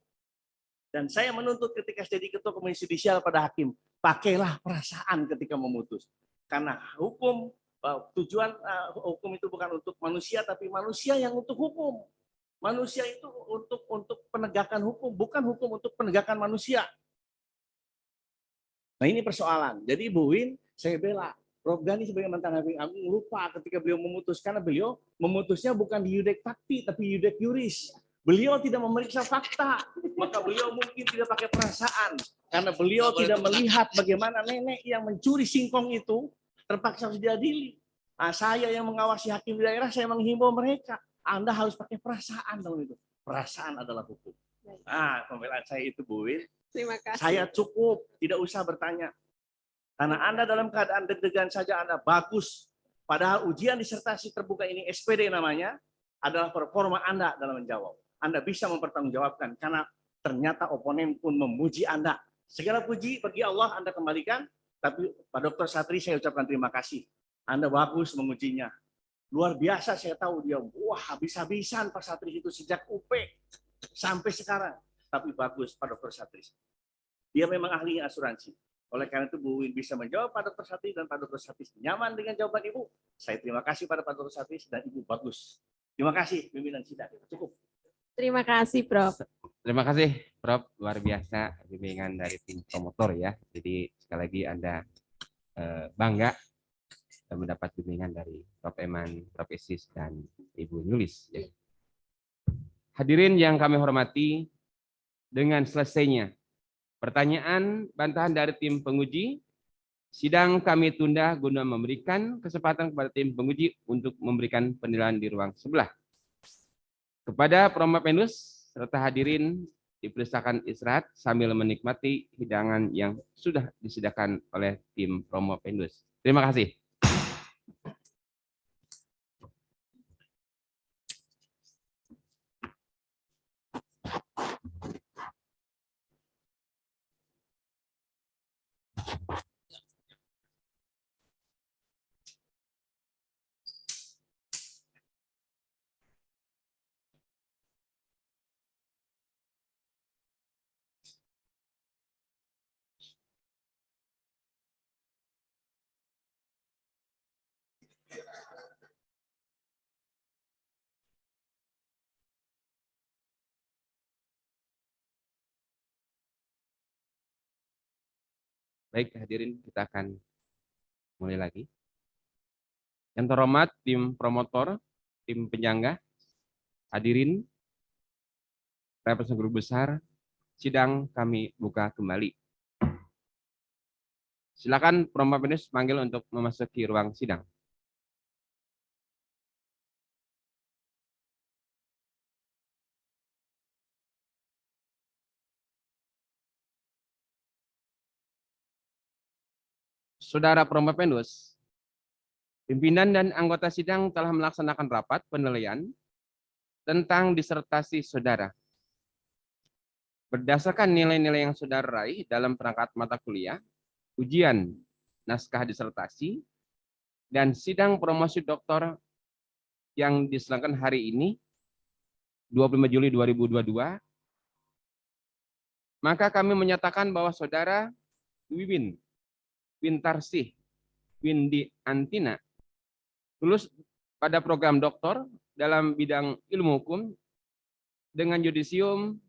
Dan saya menuntut ketika jadi ketua komisi yudisial pada hakim, pakailah perasaan ketika memutus. Karena hukum, tujuan hukum itu bukan untuk manusia, tapi manusia yang untuk hukum. Manusia itu untuk penegakan hukum, bukan hukum untuk penegakan manusia. Nah ini persoalan. Jadi Bu Win, saya bela. Prof. Gani sebagai mantan hakim agung lupa ketika beliau memutus, karena beliau memutusnya bukan di yudek fakti, tapi yudek yuris. Beliau tidak memeriksa fakta, maka beliau mungkin tidak pakai perasaan. Karena beliau tidak melihat bagaimana nenek yang mencuri singkong itu terpaksa harus diadili. Nah, saya yang mengawasi hakim di daerah, saya menghimbau mereka. Anda harus pakai perasaan dalam itu. Perasaan adalah hukum. Nah, pembelaan saya itu, Bu Win. Terima kasih. Saya cukup, tidak usah bertanya. Karena Anda dalam keadaan deg-degan saja Anda bagus. Padahal ujian disertasi terbuka ini SPD namanya adalah performa Anda dalam menjawab. Anda bisa mempertanggungjawabkan karena ternyata oponen pun memuji Anda. Segala puji bagi Allah Anda kembalikan. Tapi Pak Dr. Satri saya ucapkan terima kasih. Anda bagus mengujinya. Luar biasa saya tahu dia, wah habis-habisan Pak Satri itu sejak UP sampai sekarang. Tapi bagus Pak Dr. Satri. Dia memang ahli asuransi. Oleh karena itu Bu Win bisa menjawab Pak Dr. Satri dan Pak Dr. Satri nyaman dengan jawaban Ibu. Saya terima kasih pada Pak Dr. Satri dan Ibu bagus. Terima kasih pimpinan sidang. Cukup. Terima kasih, Prof. Terima kasih, Prof. Luar biasa bimbingan dari tim promotor ya. Jadi sekali lagi Anda bangga mendapat bimbingan dari Prof. Eman, Prof. Isis, dan Ibu Yulis. Ya. Hadirin yang kami hormati, dengan selesainya pertanyaan bantahan dari tim penguji, sidang kami tunda guna memberikan kesempatan kepada tim penguji untuk memberikan penilaian di ruang sebelah. Kepada Promopendus serta hadirin dipersilakan istirahat sambil menikmati hidangan yang sudah disediakan oleh tim Promopendus. Terima kasih. Baik, hadirin, kita akan mulai lagi. Yang terhormat tim promotor, tim penyangga, hadirin, representasi guru besar, sidang kami buka kembali. Silakan Promopendus manggil untuk memasuki ruang sidang. Saudara Promopendus, pimpinan dan anggota sidang telah melaksanakan rapat penilaian tentang disertasi saudara. Berdasarkan nilai-nilai yang saudara raih dalam perangkat mata kuliah, ujian naskah disertasi, dan sidang promosi doktor yang diselenggarakan hari ini, 25 Juli 2022, maka kami menyatakan bahwa saudara Wiwin Wintarsih Windy Antina lulus pada program doktor dalam bidang ilmu hukum dengan yudisium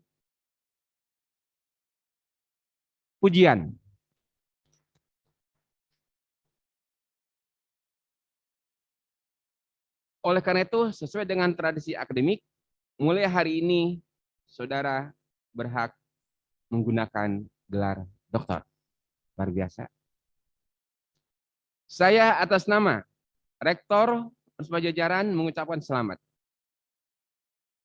pujian. Oleh karena itu, sesuai dengan tradisi akademik, mulai hari ini saudara berhak menggunakan gelar doktor. Luar biasa. Saya atas nama Rektor Universitas Pajajaran mengucapkan selamat.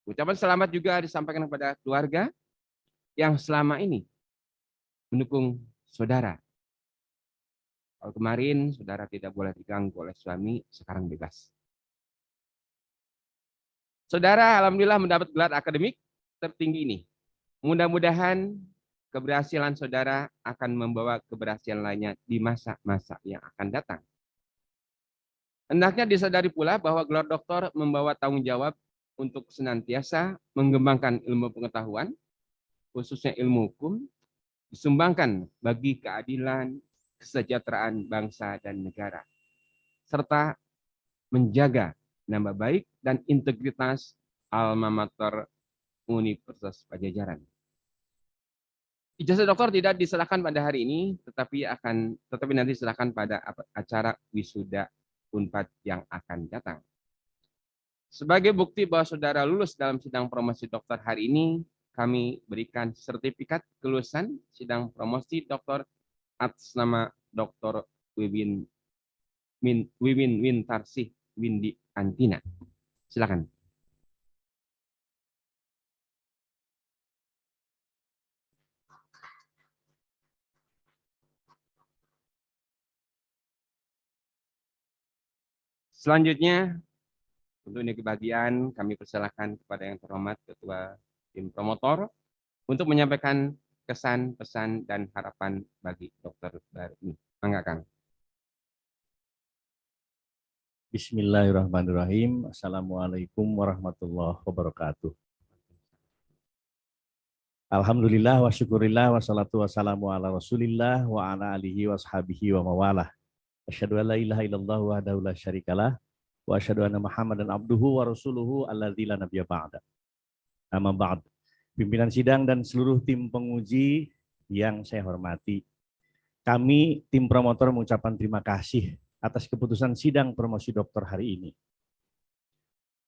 Ucapan selamat juga disampaikan kepada keluarga yang selama ini mendukung saudara. Kalau kemarin saudara tidak boleh diganggu oleh suami, sekarang bebas. Saudara alhamdulillah mendapat gelar akademik tertinggi ini. Mudah-mudahan keberhasilan saudara akan membawa keberhasilan lainnya di masa-masa yang akan datang. Hendaknya disadari pula bahwa gelar doktor membawa tanggung jawab untuk senantiasa mengembangkan ilmu pengetahuan, khususnya ilmu hukum, disumbangkan bagi keadilan, kesejahteraan bangsa dan negara, serta menjaga nama baik dan integritas alma mater Universitas Pajajaran. Ijazah doktor tidak diserahkan pada hari ini, tetapi nanti diserahkan pada acara wisuda Unpad yang akan datang. Sebagai bukti bahwa saudara lulus dalam sidang promosi doktor hari ini, kami berikan sertifikat kelulusan sidang promosi doktor atas nama Dr. Wiwin Wintarsih Windy Antina. Silakan. Selanjutnya, untuk ini kebahagiaan, kami persilakan kepada yang terhormat Ketua Tim Promotor untuk menyampaikan kesan, pesan, dan harapan bagi dokter baru ini. Mangga, Kang. Bismillahirrahmanirrahim. Assalamualaikum warahmatullahi wabarakatuh. Alhamdulillah wa syukurillah wa salatu wassalamu ala rasulillah wa ala alihi wa ashabihi wa mawalah. Asyhadu an la ilaha illallah wahdahu la syarikalah wa asyhadu anna Muhammadan abduhu wa rasuluhu alladzi la nabiyya ba'da. Amma ba'd. Pimpinan sidang dan seluruh tim penguji yang saya hormati. Kami tim promotor mengucapkan terima kasih atas keputusan sidang promosi doktor hari ini.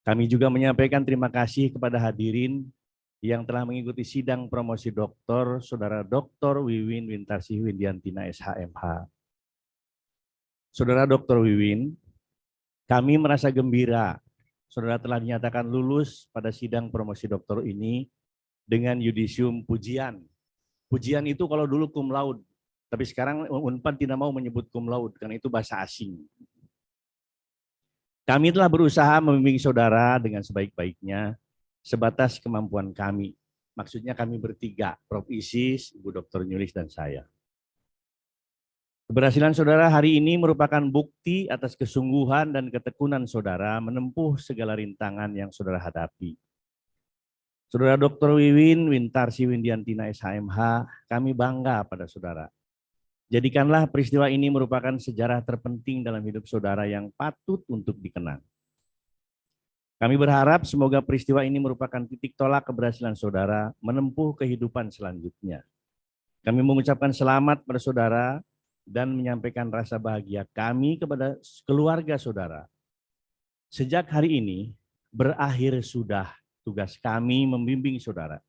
Kami juga menyampaikan terima kasih kepada hadirin yang telah mengikuti sidang promosi doktor, Saudara Dr. Wiwin Wintarsih Windiantina SHMH. Saudara Dr. Wiwin, kami merasa gembira Saudara telah dinyatakan lulus pada sidang promosi doktor ini dengan yudisium pujian. Pujian itu kalau dulu cum laude, tapi sekarang Unpad tidak mau menyebut cum laude karena itu bahasa asing. Kami telah berusaha membimbing saudara dengan sebaik-baiknya sebatas kemampuan kami. Maksudnya kami bertiga, Prof. Isis, Ibu Dr. Nyulis, dan saya. Keberhasilan saudara hari ini merupakan bukti atas kesungguhan dan ketekunan saudara menempuh segala rintangan yang saudara hadapi. Saudara Dr. Wiwin Wintarsih Windiantina SHMH, kami bangga pada saudara. Jadikanlah peristiwa ini merupakan sejarah terpenting dalam hidup saudara yang patut untuk dikenang. Kami berharap semoga peristiwa ini merupakan titik tolak keberhasilan saudara menempuh kehidupan selanjutnya. Kami mengucapkan selamat pada saudara dan menyampaikan rasa bahagia kami kepada keluarga saudara. Sejak hari ini berakhir sudah tugas kami membimbing saudara.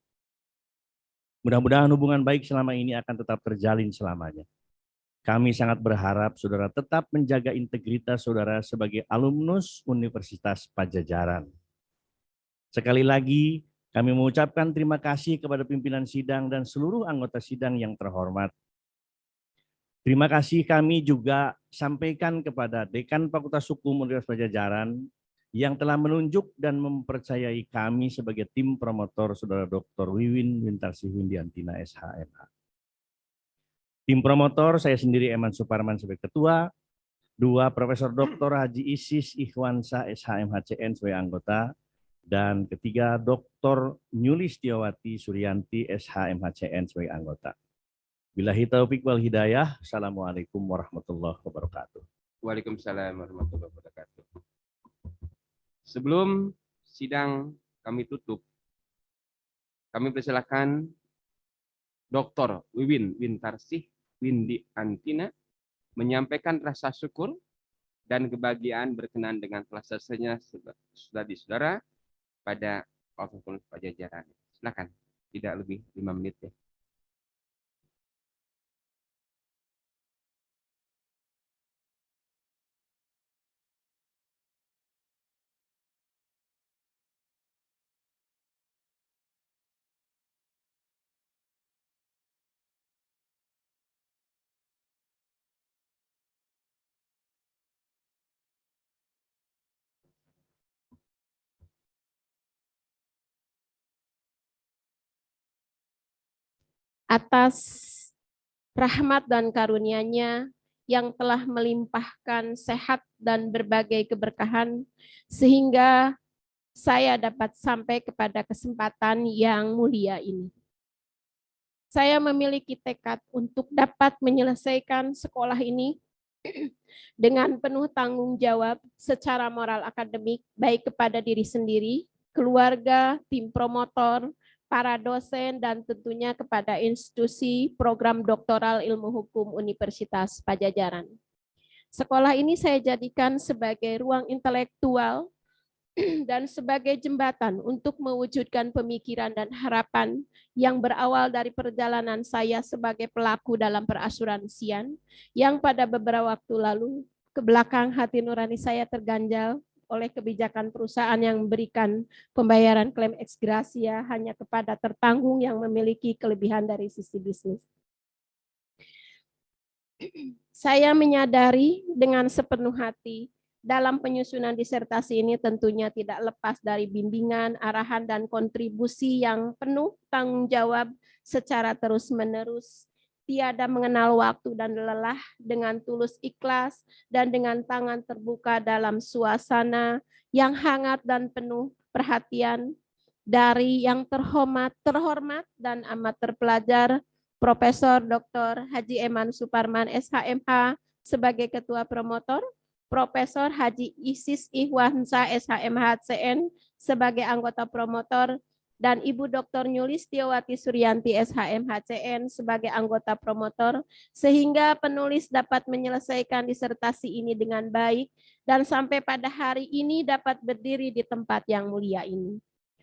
Mudah-mudahan hubungan baik selama ini akan tetap terjalin selamanya. Kami sangat berharap saudara tetap menjaga integritas saudara sebagai alumnus Universitas Padjadjaran. Sekali lagi, kami mengucapkan terima kasih kepada pimpinan sidang dan seluruh anggota sidang yang terhormat. Terima kasih kami juga sampaikan kepada Dekan Fakultas Hukum Universitas Padjadjaran yang telah menunjuk dan mempercayai kami sebagai tim promotor saudara Dr. Wiwin Wintarsih Windiantina SHMH. Tim promotor, saya sendiri Eman Suparman sebagai ketua, 2 Profesor Dr. Haji Isis Ikhwansa SHMHCN sebagai anggota, dan ketiga Dr. Nyulistiowati Suryanti SHMHCN sebagai anggota. Billahi taufik wal hidayah. Assalamualaikum warahmatullahi wabarakatuh. Waalaikumsalam warahmatullahi wabarakatuh. Sebelum sidang kami tutup, kami persilakan Dr. Wiwin Wintarsih Windiantina menyampaikan rasa syukur dan kebahagiaan berkenan dengan telah selesainya saudara pada Fakultas Padjadjaran. Silakan, tidak lebih 5 menit ya. Atas rahmat dan karunia-Nya yang telah melimpahkan sehat dan berbagai keberkahan sehingga saya dapat sampai kepada kesempatan yang mulia ini. Saya memiliki tekad untuk dapat menyelesaikan sekolah ini dengan penuh tanggung jawab secara moral akademik, baik kepada diri sendiri, keluarga, tim promotor, para dosen, dan tentunya kepada institusi program doktoral ilmu hukum Universitas Padjadjaran. Sekolah ini saya jadikan sebagai ruang intelektual dan sebagai jembatan untuk mewujudkan pemikiran dan harapan yang berawal dari perjalanan saya sebagai pelaku dalam perasuransian yang pada beberapa waktu lalu ke belakang hati nurani saya terganjal oleh kebijakan perusahaan yang memberikan pembayaran klaim ex gratia hanya kepada tertanggung yang memiliki kelebihan dari sisi bisnis. Saya menyadari dengan sepenuh hati dalam penyusunan disertasi ini tentunya tidak lepas dari bimbingan, arahan, dan kontribusi yang penuh tanggung jawab secara terus-menerus, tiada mengenal waktu dan lelah, dengan tulus ikhlas dan dengan tangan terbuka dalam suasana yang hangat dan penuh perhatian dari yang terhormat dan amat terpelajar Profesor Dr. Haji Eman Suparman SHMH sebagai ketua promotor, Profesor Haji Isis Ikhwansa SHMHCN sebagai anggota promotor, dan Ibu Dr. Nyulistiowati Suryanti SHMHCN sebagai anggota promotor, sehingga penulis dapat menyelesaikan disertasi ini dengan baik dan sampai pada hari ini dapat berdiri di tempat yang mulia ini.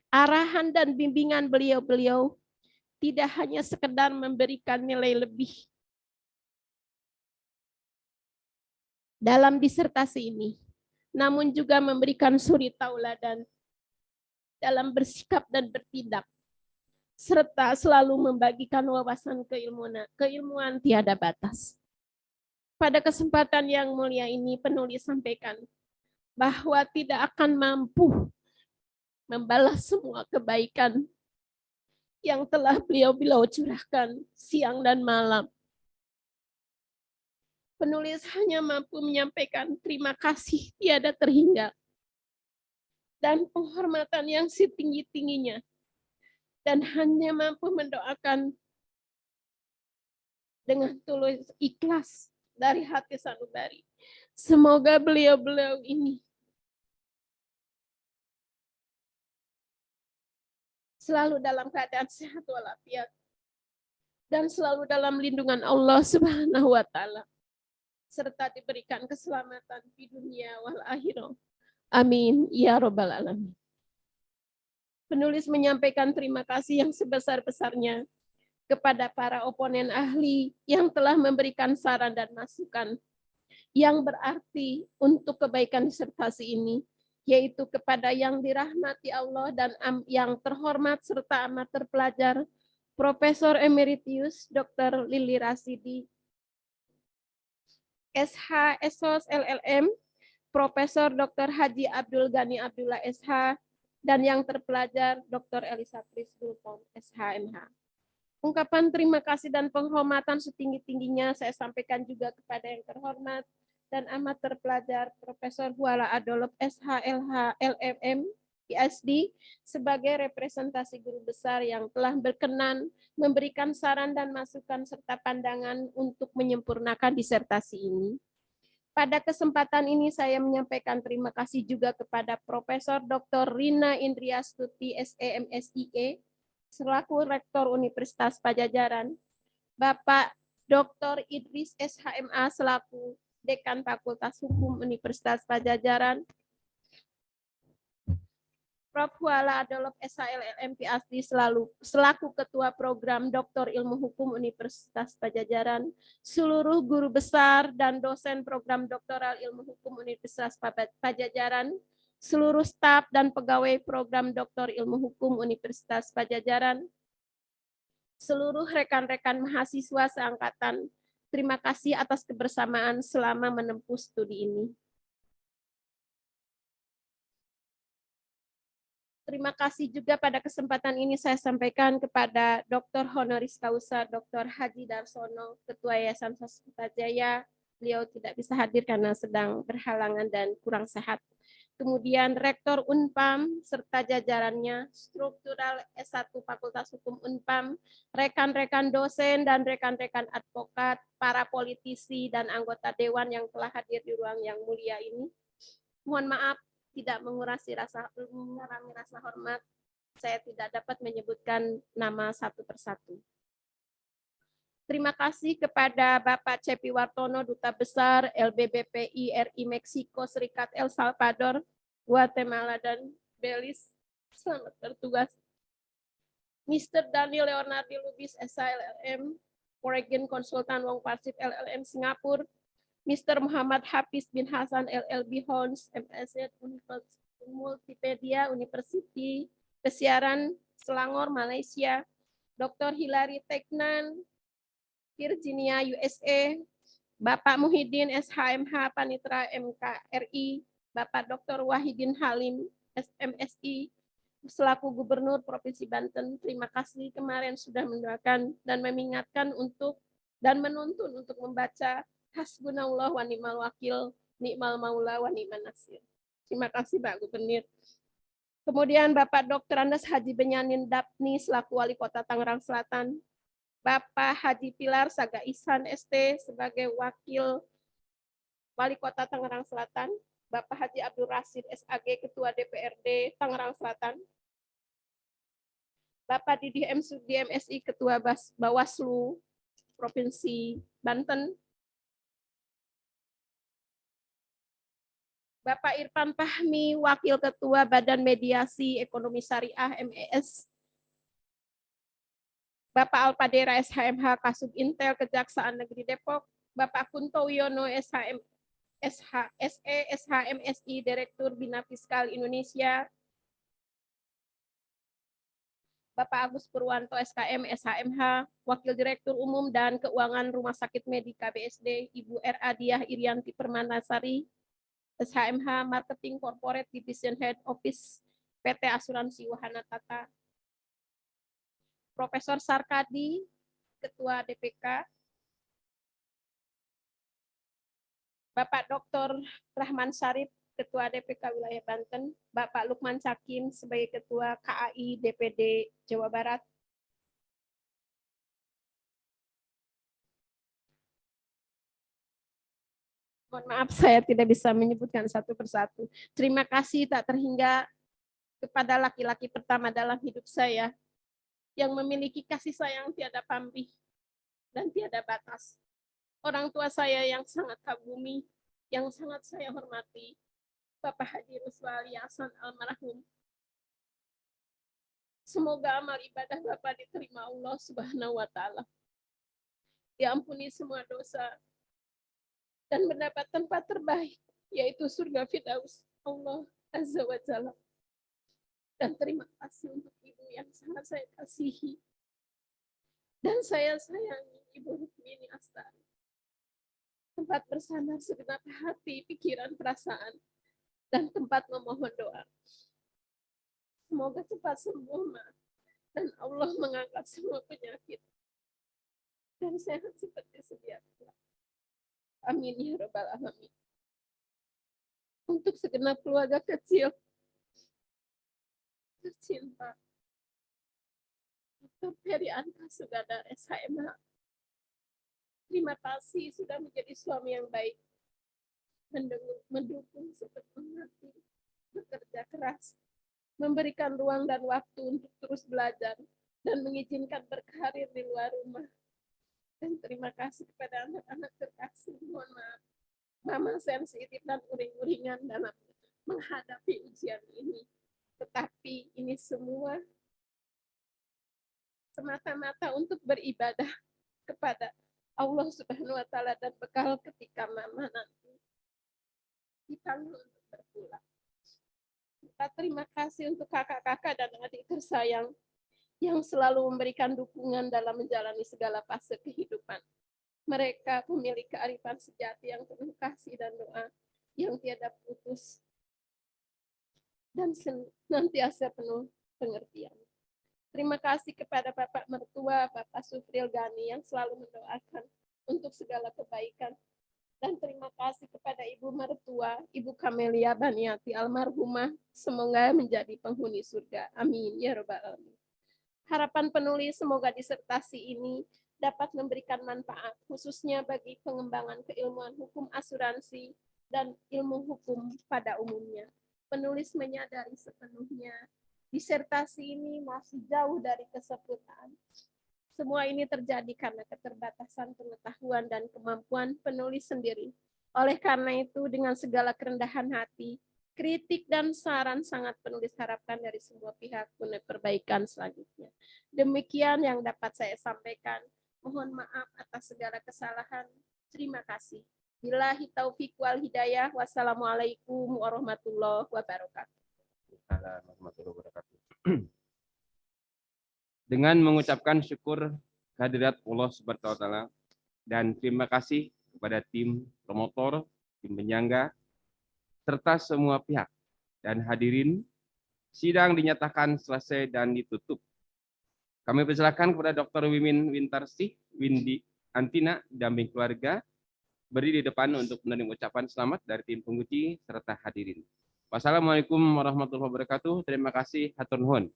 Arahan dan bimbingan beliau-beliau tidak hanya sekedar memberikan nilai lebih dalam disertasi ini, namun juga memberikan suri tauladan dalam bersikap dan bertindak, serta selalu membagikan wawasan keilmuan tiada batas. Pada kesempatan yang mulia ini, penulis sampaikan bahwa tidak akan mampu membalas semua kebaikan yang telah beliau curahkan siang dan malam. Penulis hanya mampu menyampaikan terima kasih tiada terhingga dan penghormatan yang setinggi-tingginya, dan hanya mampu mendoakan dengan tulus ikhlas dari hati sanubari. Semoga beliau-beliau ini selalu dalam keadaan sehat walafiat dan selalu dalam lindungan Allah Subhanahu wa taala, serta diberikan keselamatan di dunia wal akhirah. Amin ya robbal alamin. Penulis menyampaikan terima kasih yang sebesar-besarnya kepada para oponen ahli yang telah memberikan saran dan masukan yang berarti untuk kebaikan disertasi ini, yaitu kepada yang dirahmati Allah dan yang terhormat serta amat terpelajar, Profesor Emeritus Dr. Lili Rasidi, SH, SOS, LLM, Profesor Dr. Haji Abdul Ghani Abdullah SH, dan yang terpelajar Dr. Elisa Prisdulpom SHMH. Ungkapan terima kasih dan penghormatan setinggi-tingginya saya sampaikan juga kepada yang terhormat dan amat terpelajar Profesor Huala Adolop SHLH LMM PhD sebagai representasi guru besar yang telah berkenan memberikan saran dan masukan serta pandangan untuk menyempurnakan disertasi ini. Pada kesempatan ini saya menyampaikan terima kasih juga kepada Profesor Dr. Rina Indriastuti SEMSIE selaku Rektor Universitas Padjadjaran, Bapak Dr. Idris SHMA selaku Dekan Fakultas Hukum Universitas Padjadjaran, Prof. Huala Adolop SHLLM PhD selaku Ketua Program Doktor Ilmu Hukum Universitas Padjadjaran, seluruh guru besar dan dosen program Doktoral Ilmu Hukum Universitas Padjadjaran, seluruh staf dan pegawai program Doktor Ilmu Hukum Universitas Padjadjaran, seluruh rekan-rekan mahasiswa seangkatan, terima kasih atas kebersamaan selama menempuh studi ini. Terima kasih juga pada kesempatan ini saya sampaikan kepada Dr. Honoris Causa Dr. Haji Darsono, Ketua Yayasan Sasmita Jaya. Beliau tidak bisa hadir karena sedang berhalangan dan kurang sehat. Kemudian Rektor Unpam serta jajarannya, struktural S1 Fakultas Hukum Unpam, rekan-rekan dosen dan rekan-rekan advokat, para politisi dan anggota dewan yang telah hadir di ruang yang mulia ini. Mohon maaf tidak mengurangi rasa hormat, saya tidak dapat menyebutkan nama satu persatu. Terima kasih kepada Bapak Cepi Wartono, Duta Besar LBBPI RI Meksiko Serikat El Salvador, Guatemala, dan Belize. Selamat bertugas. Mr. Daniel Leonardi Lubis, SHLLM, Oregon Konsultan Wong Parsip LLM Singapura, Mr. Muhammad Hafiz bin Hasan LLB Hons, MSZ Multimedia University, Pesiaran Selangor, Malaysia, Dr. Hilary Teknan, Virginia, USA, Bapak Muhyiddin SHMH Panitra MKRI, Bapak Dr. Wahidin Halim SMSI, selaku Gubernur Provinsi Banten, terima kasih kemarin sudah mendoakan dan mengingatkan untuk dan menuntun untuk membaca Hasbunallah wa ni'mal wakil, ni'mal maula wa ni'man nasir. Terima kasih Pak Gubernur. Kemudian Bapak Dr. Andes Haji Benyamin Dapni selaku Wali Kota Tangerang Selatan, Bapak Haji Pilar Saga Ihsan ST sebagai Wakil Wali Kota Tangerang Selatan, Bapak Haji Abdul Rasid SAG Ketua DPRD Tangerang Selatan, Bapak Didi M. Sugdi MSI, Ketua Bawaslu Provinsi Banten. Bapak Irfan Fahmi, Wakil Ketua Badan Mediasi Ekonomi Syariah MES. Bapak Alpadera SHMH Kasub Intel Kejaksaan Negeri Depok. Bapak Kunto Wiono SHMSI Direktur Bina Fiskal Indonesia. Bapak Agus Purwanto SKM SHMH, Wakil Direktur Umum dan Keuangan Rumah Sakit Medika BSD, Ibu R.A. Diah Irianti Permanasari, SHMH Marketing Corporate Division Head Office PT Asuransi Wahana Tata. Profesor Sarkadi, Ketua DPK. Bapak Dr. Rahman Syarif, Ketua DPK Wilayah Banten. Bapak Lukman Cakim sebagai Ketua KAI DPD Jawa Barat. Mohon maaf saya tidak bisa menyebutkan satu persatu. Terima kasih tak terhingga kepada laki-laki pertama dalam hidup saya yang memiliki kasih sayang tiada pamrih dan tiada batas. Orang tua saya yang sangat kagumi, yang sangat saya hormati, Bapak Haji Ruswali Hasan almarhum. Semoga amal ibadah Bapak diterima Allah Subhanahu wa Ta'ala. Diampuni semua dosa dan mendapat tempat terbaik, yaitu surga Firdaus Allah Azza wa Jalla. Dan terima kasih untuk Ibu yang sangat saya kasihi dan saya sayangi, Ibu Rukmini Astari. Tempat bersandar segenap hati, pikiran, perasaan, dan tempat memohon doa. Semoga cepat sembuh, Ma, dan Allah mengangkat semua penyakit dan sehat seperti sedia kala. Amin ya Rabbal Alamin. Untuk segenap keluarga kecil tercinta, Dr. Ferry Anka Sugandar SHMH, terima kasih sudah menjadi suami yang baik, mendukung sepenuh hati, bekerja keras, memberikan ruang dan waktu untuk terus belajar, dan mengizinkan berkarir di luar rumah. Dan terima kasih kepada anak-anak terkasih. Mohon maaf, Mama sensitif dan uring-uringan dalam menghadapi ujian ini. Tetapi ini semua semata-mata untuk beribadah kepada Allah Subhanahu wa Ta'ala dan bekal ketika Mama nanti dipanggil untuk berpulang. Kita terima kasih untuk kakak-kakak dan adik tersayang yang selalu memberikan dukungan dalam menjalani segala fase kehidupan. Mereka memiliki kearifan sejati yang penuh kasih dan doa yang tiada putus dan senantiasa penuh pengertian. Terima kasih kepada Bapak Mertua, Bapak Sufril Gani yang selalu mendoakan untuk segala kebaikan. Dan terima kasih kepada Ibu Mertua, Ibu Kamelia Baniati almarhumah, semoga menjadi penghuni surga. Amin ya Rabbal Alamin. Harapan penulis semoga disertasi ini dapat memberikan manfaat khususnya bagi pengembangan keilmuan hukum asuransi dan ilmu hukum pada umumnya. Penulis menyadari sepenuhnya disertasi ini masih jauh dari kesempurnaan. Semua ini terjadi karena keterbatasan pengetahuan dan kemampuan penulis sendiri. Oleh karena itu, dengan segala kerendahan hati, kritik dan saran sangat penulis harapkan dari semua pihak guna perbaikan selanjutnya. Demikian yang dapat saya sampaikan. Mohon maaf atas segala kesalahan. Terima kasih. Billahi taufiq wal hidayah. Wassalamualaikum warahmatullahi wabarakatuh. Dengan mengucapkan syukur kehadirat Allah Subhanahu wa Ta'ala dan terima kasih kepada tim promotor, tim penyangga, serta semua pihak dan hadirin, sidang dinyatakan selesai dan ditutup. Kami persilakan kepada Dr. Wiwin Wintarsih Windy Antina, damping keluarga, berdiri di depan untuk menerima ucapan selamat dari tim penguji serta hadirin. Wassalamualaikum warahmatullahi wabarakatuh. Terima kasih. Hatur nuhun.